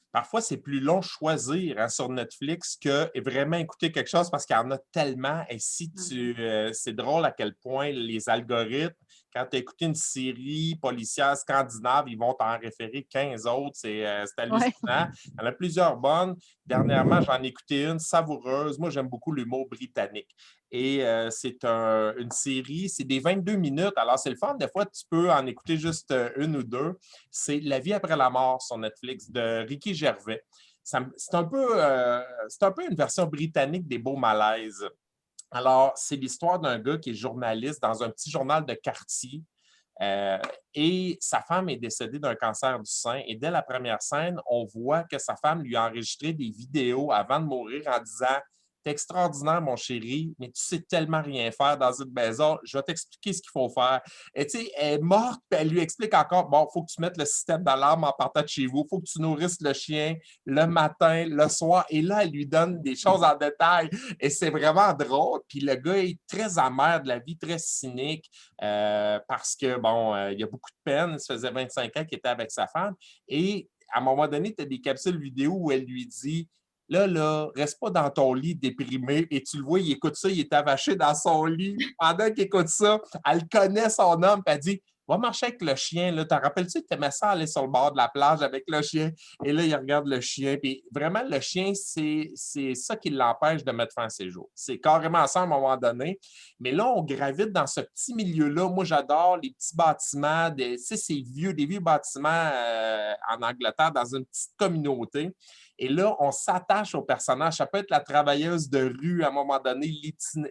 Parfois, c'est plus long choisir sur Netflix que vraiment écouter quelque chose parce qu'il y en a tellement. Et si c'est drôle à quel point les algorithmes, quand tu as écouté une série policière scandinave, ils vont t'en référer 15 autres. C'est hallucinant. Ouais. Il y en a plusieurs bonnes. Dernièrement, j'en ai écouté une savoureuse. Moi, j'aime beaucoup l'humour britannique. Et c'est une série, c'est des 22 minutes. Alors, c'est le fun. Des fois, tu peux en écouter juste une ou deux. C'est La vie après la mort sur Netflix de Ricky Gervais. C'est un peu une version britannique des Beaux malaises. Alors, c'est l'histoire d'un gars qui est journaliste dans un petit journal de quartier. Et sa femme est décédée d'un cancer du sein. Et dès la première scène, on voit que sa femme lui a enregistré des vidéos avant de mourir en disant « T'es extraordinaire, mon chéri, mais tu sais tellement rien faire dans une maison. Je vais t'expliquer ce qu'il faut faire. » Et tu sais, elle est morte, puis elle lui explique encore « Bon, il faut que tu mettes le système d'alarme en partant de chez vous. Il faut que tu nourrisses le chien le matin, le soir. » Et là, elle lui donne des choses en détail. Et c'est vraiment drôle. Puis le gars est très amer de la vie, très cynique, parce que, bon, il y a beaucoup de peine. Ça faisait 25 ans qu'il était avec sa femme. Et à un moment donné, tu as des capsules vidéo où elle lui dit « Là, reste pas dans ton lit déprimé. » Et tu le vois, il écoute ça, il est avaché dans son lit. Pendant qu'il écoute ça, elle connaît son homme, puis elle dit « Va marcher avec le chien. Te rappelles-tu que tu aimais ça aller sur le bord de la plage avec le chien? » Et là, il regarde le chien. Puis vraiment, le chien, c'est ça qui l'empêche de mettre fin à ses jours. C'est carrément ça à un moment donné. Mais là, on gravite dans ce petit milieu-là. Moi, j'adore les petits bâtiments, des vieux bâtiments en Angleterre, dans une petite communauté. Et là, on s'attache au personnage. Ça peut être la travailleuse de rue à un moment donné,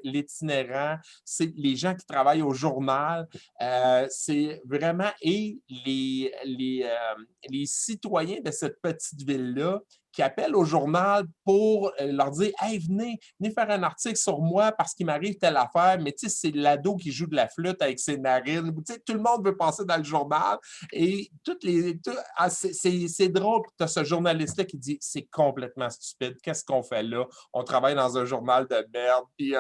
l'itinérant, c'est les gens qui travaillent au journal. C'est vraiment... Et les citoyens de cette petite ville-là qui appellent au journal pour leur dire « Hey, venez faire un article sur moi parce qu'il m'arrive telle affaire. » Mais tu sais, c'est l'ado qui joue de la flûte avec ses narines. Tu sais, tout le monde veut passer dans le journal. Et c'est drôle. Tu as ce journaliste-là qui dit « C'est complètement stupide. Qu'est-ce qu'on fait là? On travaille dans un journal de merde. Puis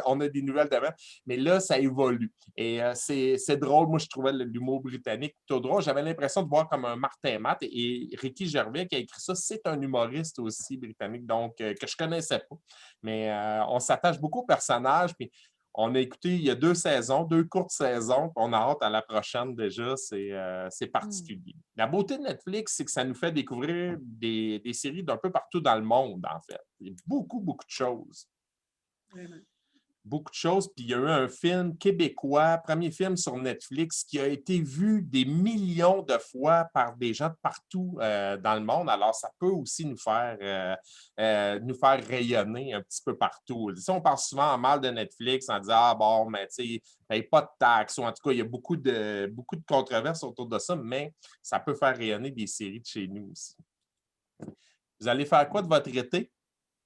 on a des nouvelles de merde. » Mais là, ça évolue. Et c'est drôle. Moi, je trouvais l'humour britannique plutôt drôle. J'avais l'impression de voir comme un Martin Matt. Et Ricky Gervais qui a écrit ça, c'est un humoriste aussi britannique, donc que je ne connaissais pas. Mais on s'attache beaucoup au personnage. Puis on a écouté il y a 2 saisons, 2 courtes saisons. On a hâte à la prochaine déjà. C'est particulier. La beauté de Netflix, c'est que ça nous fait découvrir des séries d'un peu partout dans le monde, en fait. Il y a beaucoup, beaucoup de choses. Vraiment. Beaucoup de choses. Puis il y a eu un film québécois, premier film sur Netflix, qui a été vu des millions de fois par des gens de partout dans le monde. Alors, ça peut aussi nous faire rayonner un petit peu partout. Si on parle souvent en mal de Netflix en disant « Ah bon, mais tu sais, paye pas de taxes » ou en tout cas, il y a beaucoup de controverses autour de ça, mais ça peut faire rayonner des séries de chez nous aussi. Vous allez faire quoi de votre été,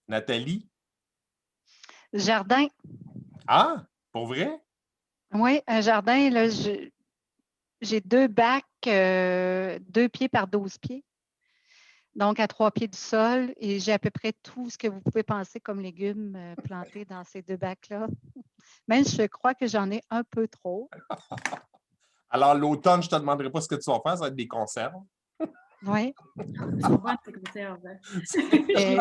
Nathalie? Jardin. Ah, pour vrai? Oui, un jardin, là, j'ai 2 bacs, 2 pieds par 12 pieds. donc à 3 pieds du sol, et j'ai à peu près tout ce que vous pouvez penser comme légumes plantés dans ces 2 bacs-là. Même, je crois que j'en ai un peu trop. Alors, l'automne, je ne te demanderai pas ce que tu vas faire, ça va être des conserves. Oui. Sont bonnes, ces conserves. Ouais,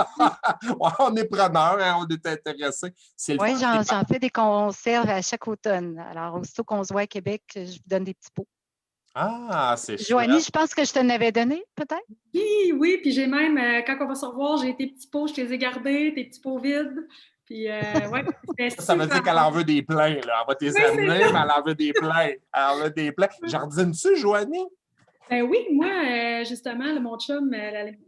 on est preneurs, hein, on est intéressés. C'est le Oui, fun. j'en fais des conserves à chaque automne. Alors, aussitôt qu'on se voit à Québec, je vous donne des petits pots. Ah, c'est Joanie, chouette. je pense que je te l'avais donné, peut-être? Oui, oui, puis j'ai même, quand on va se revoir, j'ai tes petits pots, je te les ai gardés, tes petits pots vides. Puis, ouais, c'était Ça veut dire super qu'elle bon. en veut des pleins, là. Elle va Oui, t'les c'est amener, ça. mais elle en veut des pleins. Elle en veut des pleins. Jardines-tu, Joanie? Ben oui, moi, justement, là, mon chum,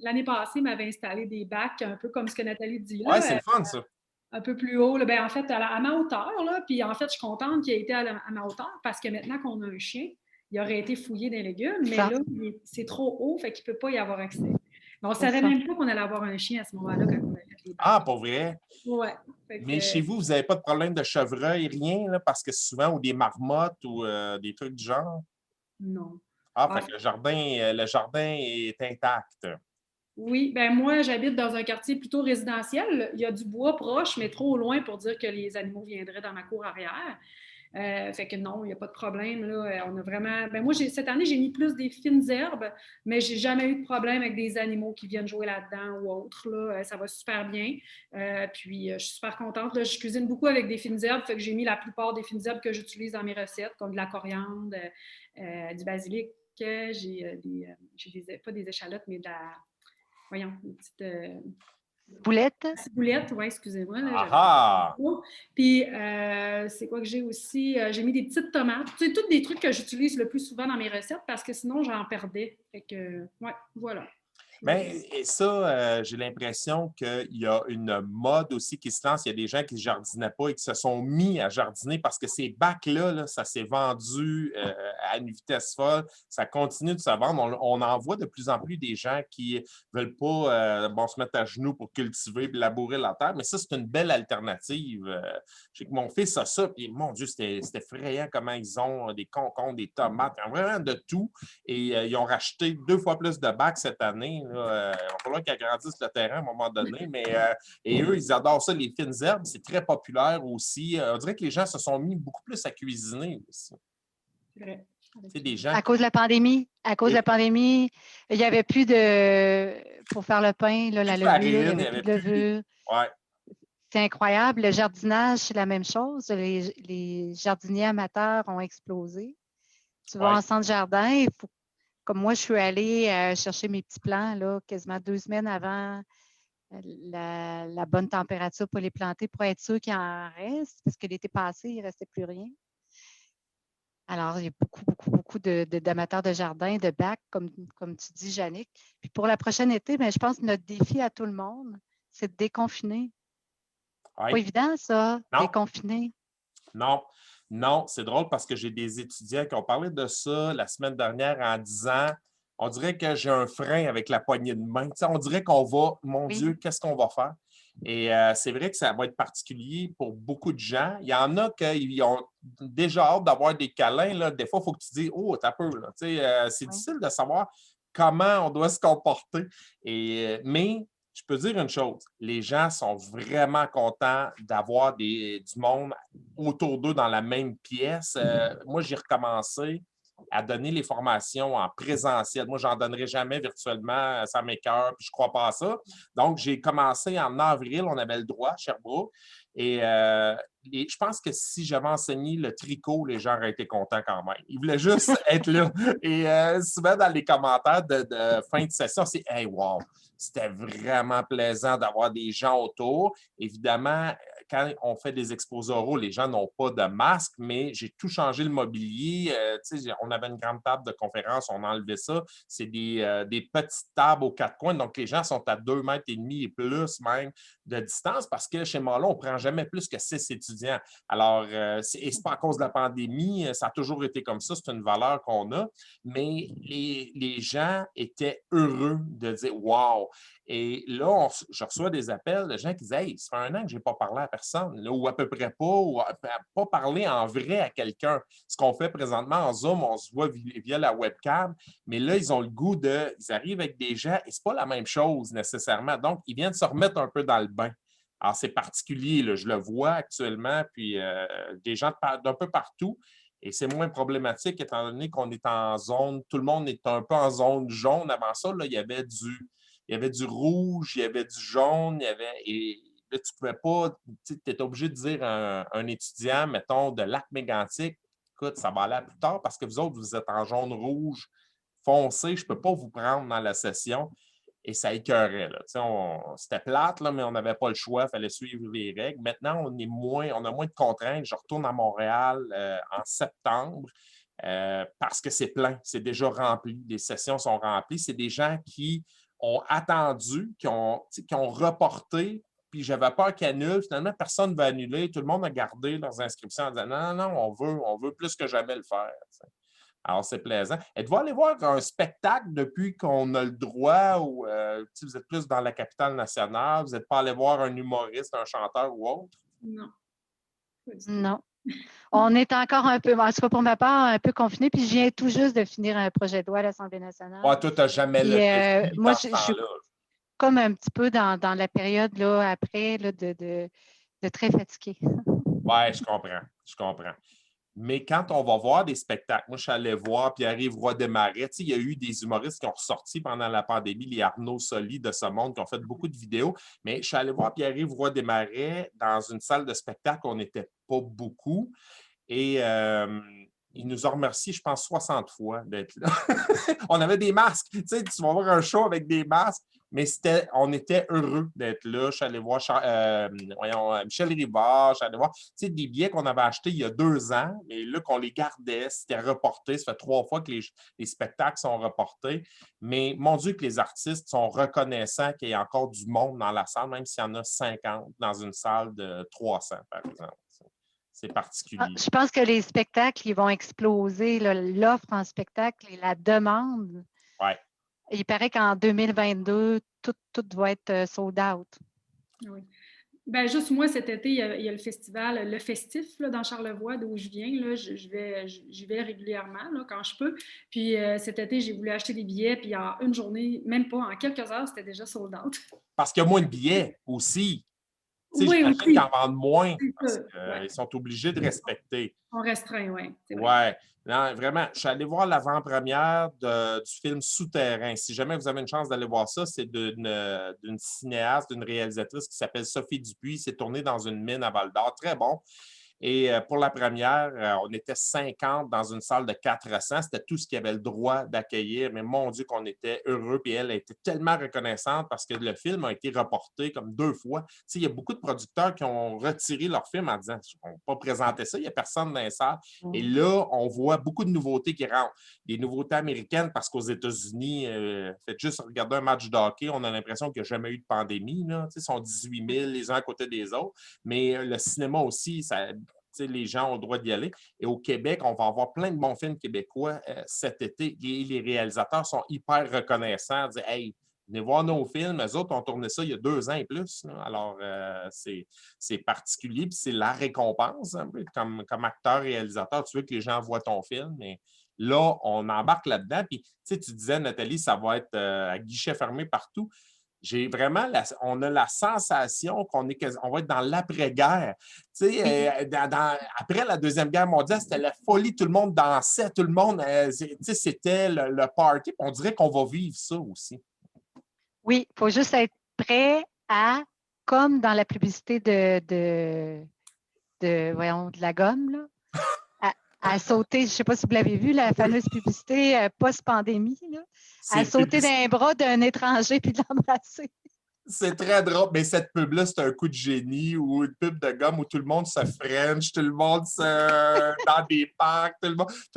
l'année passée, m'avait installé des bacs, un peu comme ce que Nathalie dit, Ouais, c'est là, le fun, ça. un peu plus haut. Là. Ben, en fait, à ma hauteur, là, puis en fait, je suis contente qu'il ait été à ma hauteur parce que maintenant qu'on a un chien, il aurait été fouillé dans les légumes, mais Ça, là, c'est trop haut, fait qu'il ne peut pas y avoir accès. Mais on ne c'est savait ça. même pas qu'on allait avoir un chien à ce moment-là quand on a fait les Ah, bacs. pour vrai? Ouais. Fait Mais que, chez vous, vous n'avez pas de problème de chevreuil, rien, là, parce que souvent, ou des marmottes ou des trucs du genre. non. Ah, En fait que le jardin est intact. Oui, ben moi, j'habite dans un quartier plutôt résidentiel. Il y a du bois proche, mais trop loin pour dire que les animaux viendraient dans ma cour arrière. Fait que non, il n'y a pas de problème. Là. On a vraiment. Ben moi, cette année, j'ai mis plus des fines herbes, mais j'ai jamais eu de problème avec des animaux qui viennent jouer là-dedans ou autre. Là. Ça va super bien. Puis, je suis super contente. Là. Je cuisine beaucoup avec des fines herbes, fait que j'ai mis la plupart des fines herbes que j'utilise dans mes recettes, comme de la coriandre, du basilic. Pas des échalotes, mais de la, voyons, une petite Boulette? ciboulette, oui, excusez-moi, là, Ah j'avais ah! puis, c'est quoi que j'ai aussi? J'ai mis des petites tomates. C'est tous des trucs que j'utilise le plus souvent dans mes recettes parce que sinon, j'en perdais. Fait que, ouais, voilà. Mais et ça, j'ai l'impression qu'il y a une mode aussi qui se lance. Il y a des gens qui ne jardinaient pas et qui se sont mis à jardiner parce que ces bacs-là, là, ça s'est vendu à une vitesse folle. Ça continue de se vendre. On en voit de plus en plus des gens qui ne veulent pas se mettre à genoux pour cultiver et labourer la terre. Mais ça, c'est une belle alternative. Je sais que mon fils a ça, puis mon Dieu, c'était effrayant comment ils ont des concombres, des tomates, vraiment de tout. Et ils ont racheté 2 fois plus de bacs cette année. Là. Il va falloir qu'ils agrandissent le terrain à un moment donné. Mais, et eux, ils adorent ça, les fines herbes. C'est très populaire aussi. On dirait que les gens se sont mis beaucoup plus à cuisiner aussi. C'est vrai. C'est des gens À cause de la pandémie. À cause de la pandémie, il n'y avait plus de. Pour faire le pain, là, la de levure, il n'y farine, il n'y avait plus avait de levure. Ouais. C'est incroyable. Le jardinage, c'est la même chose. Les jardiniers amateurs ont explosé. Tu vas Ouais. en centre-jardin, il faut. Comme moi, je suis allée chercher mes petits plants là, quasiment 2 semaines avant la bonne température pour les planter pour être sûr qu'il en reste, parce que l'été passé, il ne restait plus rien. Alors, il y a beaucoup, beaucoup, beaucoup d'amateurs de jardin, de bacs, comme tu dis, Jannick. Puis pour la prochaine été, bien, je pense que notre défi à tout le monde, c'est de déconfiner. Ouais. Pas évident, ça, Non. déconfiner. Non, non, c'est drôle parce que j'ai des étudiants qui ont parlé de ça la semaine dernière en disant on dirait que j'ai un frein avec la poignée de main. Tu sais, on dirait qu'on va, mon Oui. Dieu, qu'est-ce qu'on va faire? Et c'est vrai que ça va être particulier pour beaucoup de gens. Il y en a qui ont déjà hâte d'avoir des câlins. Là. Des fois, il faut que tu dises oh, t'as peur. Là. Tu sais, c'est Oui. difficile de savoir comment on doit se comporter. Mais je peux dire une chose, les gens sont vraiment contents d'avoir du monde autour d'eux dans la même pièce. Moi, j'ai recommencé à donner les formations en présentiel. Moi, je n'en donnerai jamais virtuellement, ça m'écoeure, puis je ne crois pas à ça. Donc, j'ai commencé en avril, on avait le droit à Sherbrooke. Et je pense que si j'avais enseigné le tricot, les gens auraient été contents quand même. Ils voulaient juste être là. Et souvent, dans les commentaires de fin de session, c'est « Hey, wow! » C'était vraiment plaisant d'avoir des gens autour. Évidemment, quand on fait des exposés oraux, les gens n'ont pas de masque, mais j'ai tout changé le mobilier. On avait une grande table de conférence, on a enlevé ça. C'est des petites tables aux 4 coins, donc les gens sont à 2,5 mètres et plus même de distance parce que chez Malo, on ne prend jamais plus que 6 étudiants. Alors, et ce n'est pas à cause de la pandémie, ça a toujours été comme ça, c'est une valeur qu'on a, mais les gens étaient heureux de dire « Wow! » Et là, je reçois des appels de gens qui disent « Hey, ça fait 1 an que je n'ai pas parlé à personne, là, ou à peu près pas, ou pas parler en vrai à quelqu'un. Ce qu'on fait présentement en Zoom, on se voit via la webcam, mais là, ils ont le goût ils arrivent avec des gens et c'est pas la même chose nécessairement. Donc, ils viennent se remettre un peu dans le bain. Alors, c'est particulier, là, je le vois actuellement, puis des gens d'un peu partout. Et c'est moins problématique étant donné qu'on est en zone, tout le monde est un peu en zone jaune. Avant ça, là, il y avait du rouge, il y avait du jaune, et là, tu ne pouvais pas, tu étais obligé de dire à un étudiant, mettons, de Lac-Mégantic, écoute, ça va aller à plus tard parce que vous autres, vous êtes en jaune-rouge foncé, je ne peux pas vous prendre dans la session. Et ça écœurait. C'était plate, là, mais on n'avait pas le choix, il fallait suivre les règles. Maintenant, on a moins de contraintes. Je retourne à Montréal en septembre parce que c'est plein, c'est déjà rempli. Les sessions sont remplies. C'est des gens qui ont attendu, qui ont reporté, puis j'avais peur qu'ils annulent. Finalement, personne ne va annuler. Tout le monde a gardé leurs inscriptions en disant non, non, on veut plus que jamais le faire. Alors, c'est plaisant. Êtes-vous allé voir un spectacle depuis qu'on a le droit ou vous êtes plus dans la capitale nationale? Vous n'êtes pas allé voir un humoriste, un chanteur ou autre? Non. Non. On est encore un peu, en tout cas pour ma part, un peu confiné, puis je viens tout juste de finir un projet de loi à l'Assemblée nationale. Ah, toi, tu n'as jamais Puis, le moi, je suis comme un petit peu dans la période là, après là, de très fatiguée. Oui, je comprends. Mais quand on va voir des spectacles, moi, je suis allé voir Pierre-Yves Roy Desmarais. Il y a eu des humoristes qui ont ressorti pendant la pandémie, les Arnaud Soli de ce monde, qui ont fait beaucoup de vidéos. Mais je suis allé voir Pierre-Yves Roy Desmarais dans une salle de spectacle. On n'était pas beaucoup. Et il nous a remercié, je pense, 60 fois d'être là. On avait des masques. Tu vas voir un show avec des masques. Mais on était heureux d'être là. Je suis allé voir Michel Rivard, je suis allé voir des billets qu'on avait achetés il y a 2 ans, mais là qu'on les gardait, c'était reporté. Ça fait 3 fois que les spectacles sont reportés. Mais mon Dieu, que les artistes sont reconnaissants qu'il y ait encore du monde dans la salle, même s'il y en a 50 dans une salle de 300, par exemple. C'est particulier. Je pense que les spectacles, ils vont exploser. L'offre en spectacle et la demande. Oui. Il paraît qu'en 2022, tout va être sold out. Oui. Ben, juste moi, cet été, il y a le festival, le Festif, là, dans Charlevoix, d'où je viens. Là, j'y vais régulièrement là, quand je peux. Puis cet été, j'ai voulu acheter des billets, puis en une journée, même pas, en quelques heures, c'était déjà sold out. Parce qu'il y a moins de billets aussi. Oui, j'imagine aussi. qu'ils en vendent moins parce Ouais. qu'ils sont obligés de respecter. On restreint, oui. Oui. Non, vraiment, je suis allé voir l'avant-première du film Souterrain. Si jamais vous avez une chance d'aller voir ça, c'est d'une cinéaste, d'une réalisatrice qui s'appelle Sophie Dupuis. C'est tourné dans une mine à Val-d'Or. Très bon. Et pour la première, on était 50 dans une salle de 400. C'était tout ce qu'il y avait le droit d'accueillir. Mais mon Dieu, qu'on était heureux. Puis elle était tellement reconnaissante parce que le film a été reporté comme 2 fois. Tu sais, il y a beaucoup de producteurs qui ont retiré leur film en disant on ne va pas présenter ça, il n'y a personne dans les salles. Et là, on voit beaucoup de nouveautés qui rentrent. Des nouveautés américaines parce qu'aux États-Unis, faites juste regarder un match de hockey, on a l'impression qu'il n'y a jamais eu de pandémie. Là. Tu sais, ils sont 18 000 les uns à côté des autres. Mais le cinéma aussi, les gens ont le droit d'y aller. Et au Québec, on va avoir plein de bons films québécois cet été. Les réalisateurs sont hyper reconnaissants. Ils disent hey, venez voir nos films. Eux autres ont tourné ça il y a 2 ans et plus. Là. Alors, c'est particulier. Puis c'est la récompense. Un peu, comme acteur, réalisateur, tu veux que les gens voient ton film. Mais là, on embarque là-dedans. Puis, tu disais, Nathalie, ça va être à guichet fermé partout. J'ai vraiment, on a la sensation qu'on va être dans l'après-guerre. Tu sais, après la Deuxième Guerre mondiale, c'était la folie, tout le monde dansait, tout le monde, c'était le party. On dirait qu'on va vivre ça aussi. Oui, il faut juste être prêt à, comme dans la publicité de la gomme, là, à sauter, je ne sais pas si vous l'avez vu, la fameuse publicité post-pandémie, là, à sauter dans les bras d'un étranger puis de l'embrasser. C'est très drôle, mais cette pub-là, c'est un coup de génie ou une pub de gomme où tout le monde se french, tout le monde dans des parcs, tout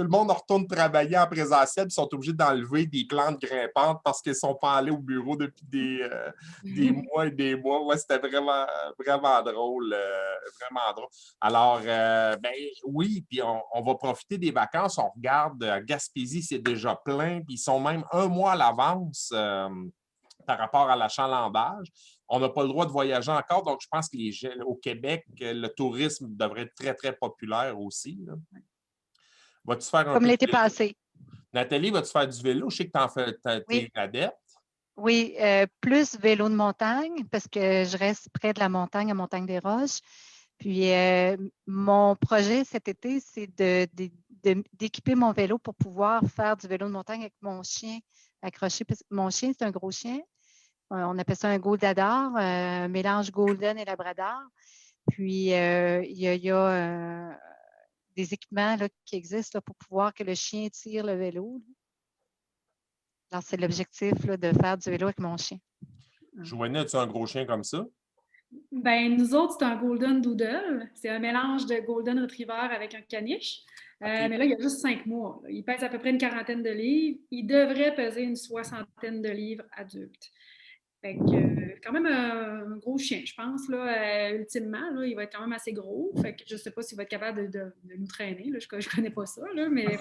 le monde retourne travailler en présentiel et sont obligés d'enlever des plantes grimpantes parce qu'ils ne sont pas allés au bureau depuis des mois et des mois. Ouais, c'était vraiment, vraiment drôle. Vraiment drôle. Alors, oui, puis on va profiter des vacances. On regarde à Gaspésie, c'est déjà plein, puis ils sont même 1 mois à l'avance. par rapport à l'achalandage. On n'a pas le droit de voyager encore, donc je pense qu'au Québec, le tourisme devrait être très, très populaire aussi. Là. Vas-tu faire un Comme peu de l'été vélo? passé. Nathalie, vas-tu faire du vélo? Je sais que tu en fais, Oui. t'es adepte. Oui, plus vélo de montagne parce que je reste près de la montagne, à Montagne-des-Roches. Puis, mon projet cet été, c'est d'équiper mon vélo pour pouvoir faire du vélo de montagne avec mon chien accroché. Parce que mon chien, c'est un gros chien. On appelle ça un Goldador, un mélange Golden et Labrador. Puis, il y a des équipements là, qui existent là, pour pouvoir que le chien tire le vélo. Alors, c'est l'objectif là, de faire du vélo avec mon chien. Joanie, as-tu un gros chien comme ça? Ben, nous autres, c'est un Golden Doodle. C'est un mélange de Golden Retriever avec un caniche. Mais là, il y a juste 5 mois. Là. Il pèse à peu près une quarantaine de livres. Il devrait peser une soixantaine de livres adulte. Fait que, quand même un gros chien, je pense. Là, ultimement, là, il va être quand même assez gros. Fait que je ne sais pas s'il va être capable de nous traîner. Là. Je ne connais pas ça, là, mais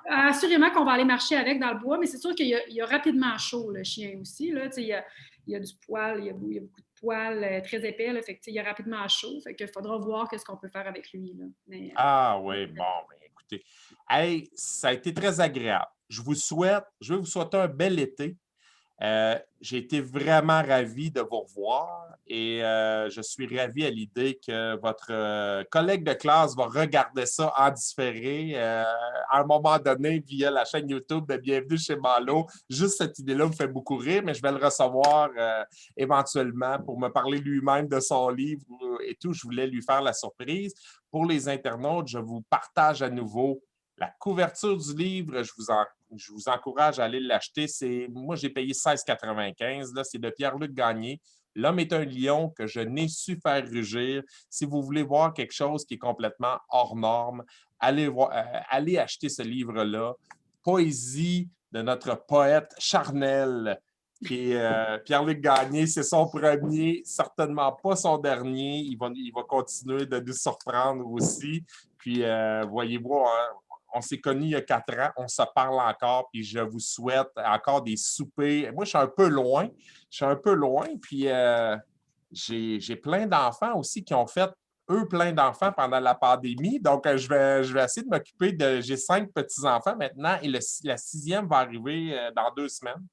assurément qu'on va aller marcher avec dans le bois. Mais c'est sûr qu'il y a rapidement chaud, le chien aussi. Là. Il y a du poil, il y a beaucoup de poils très épais. Là, fait que, il y a rapidement chaud. Fait qu'il faudra voir ce qu'on peut faire avec lui. Là. Mais, ah oui, bon, ben, écoutez. Hey, ça a été très agréable. Je vais vous souhaiter un bel été. J'ai été vraiment ravi de vous revoir et je suis ravi à l'idée que votre collègue de classe va regarder ça en différé à un moment donné via la chaîne YouTube de Bienvenue chez Malo. Juste cette idée-là me fait beaucoup rire, mais je vais le recevoir éventuellement pour me parler lui-même de son livre et tout. Je voulais lui faire la surprise. Pour les internautes, je vous partage à nouveau la couverture du livre. Je vous encourage à aller l'acheter. Moi, j'ai payé 16,95 $. Là, c'est de Pierre-Luc Gagné. L'homme est un lion que je n'ai su faire rugir. Si vous voulez voir quelque chose qui est complètement hors norme, allez acheter ce livre-là. Poésie de notre poète charnel, qui est Pierre-Luc Gagné. C'est son premier, certainement pas son dernier. Il va continuer de nous surprendre aussi. Puis, voyez-vous, hein, on s'est connus il y a 4 ans, on se parle encore, puis je vous souhaite encore des soupers. Moi, je suis un peu loin, puis j'ai plein d'enfants aussi qui ont fait, eux, plein d'enfants pendant la pandémie. Donc, je vais essayer de m'occuper J'ai 5 petits-enfants maintenant, et la 6e va arriver dans 2 semaines.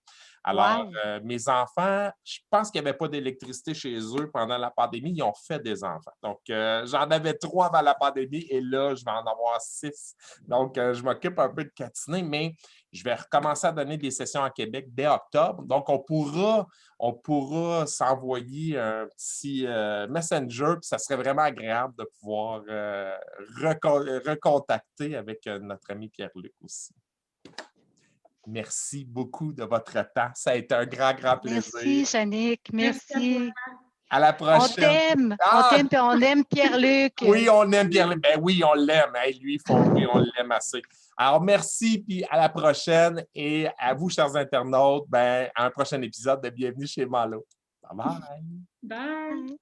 Alors, Wow. mes enfants, je pense qu'il n'y avait pas d'électricité chez eux pendant la pandémie. Ils ont fait des enfants. Donc, j'en avais 3 avant la pandémie et là, je vais en avoir 6. Donc, je m'occupe un peu de catiner, mais je vais recommencer à donner des sessions à Québec dès octobre. Donc, on pourra s'envoyer un petit messenger, puis ça serait vraiment agréable de pouvoir recontacter avec notre ami Pierre-Luc aussi. Merci beaucoup de votre temps. Ça a été un grand, grand plaisir. Merci, Jannick. Merci. À la prochaine. On t'aime. On t'aime et on aime Pierre-Luc. Oui, on aime Pierre-Luc. Ben oui, on l'aime. Hey, lui, oui, on l'aime assez. Alors, merci, puis à la prochaine. Et à vous, chers internautes, à un prochain épisode de Bienvenue chez Malo. Bye bye. bye!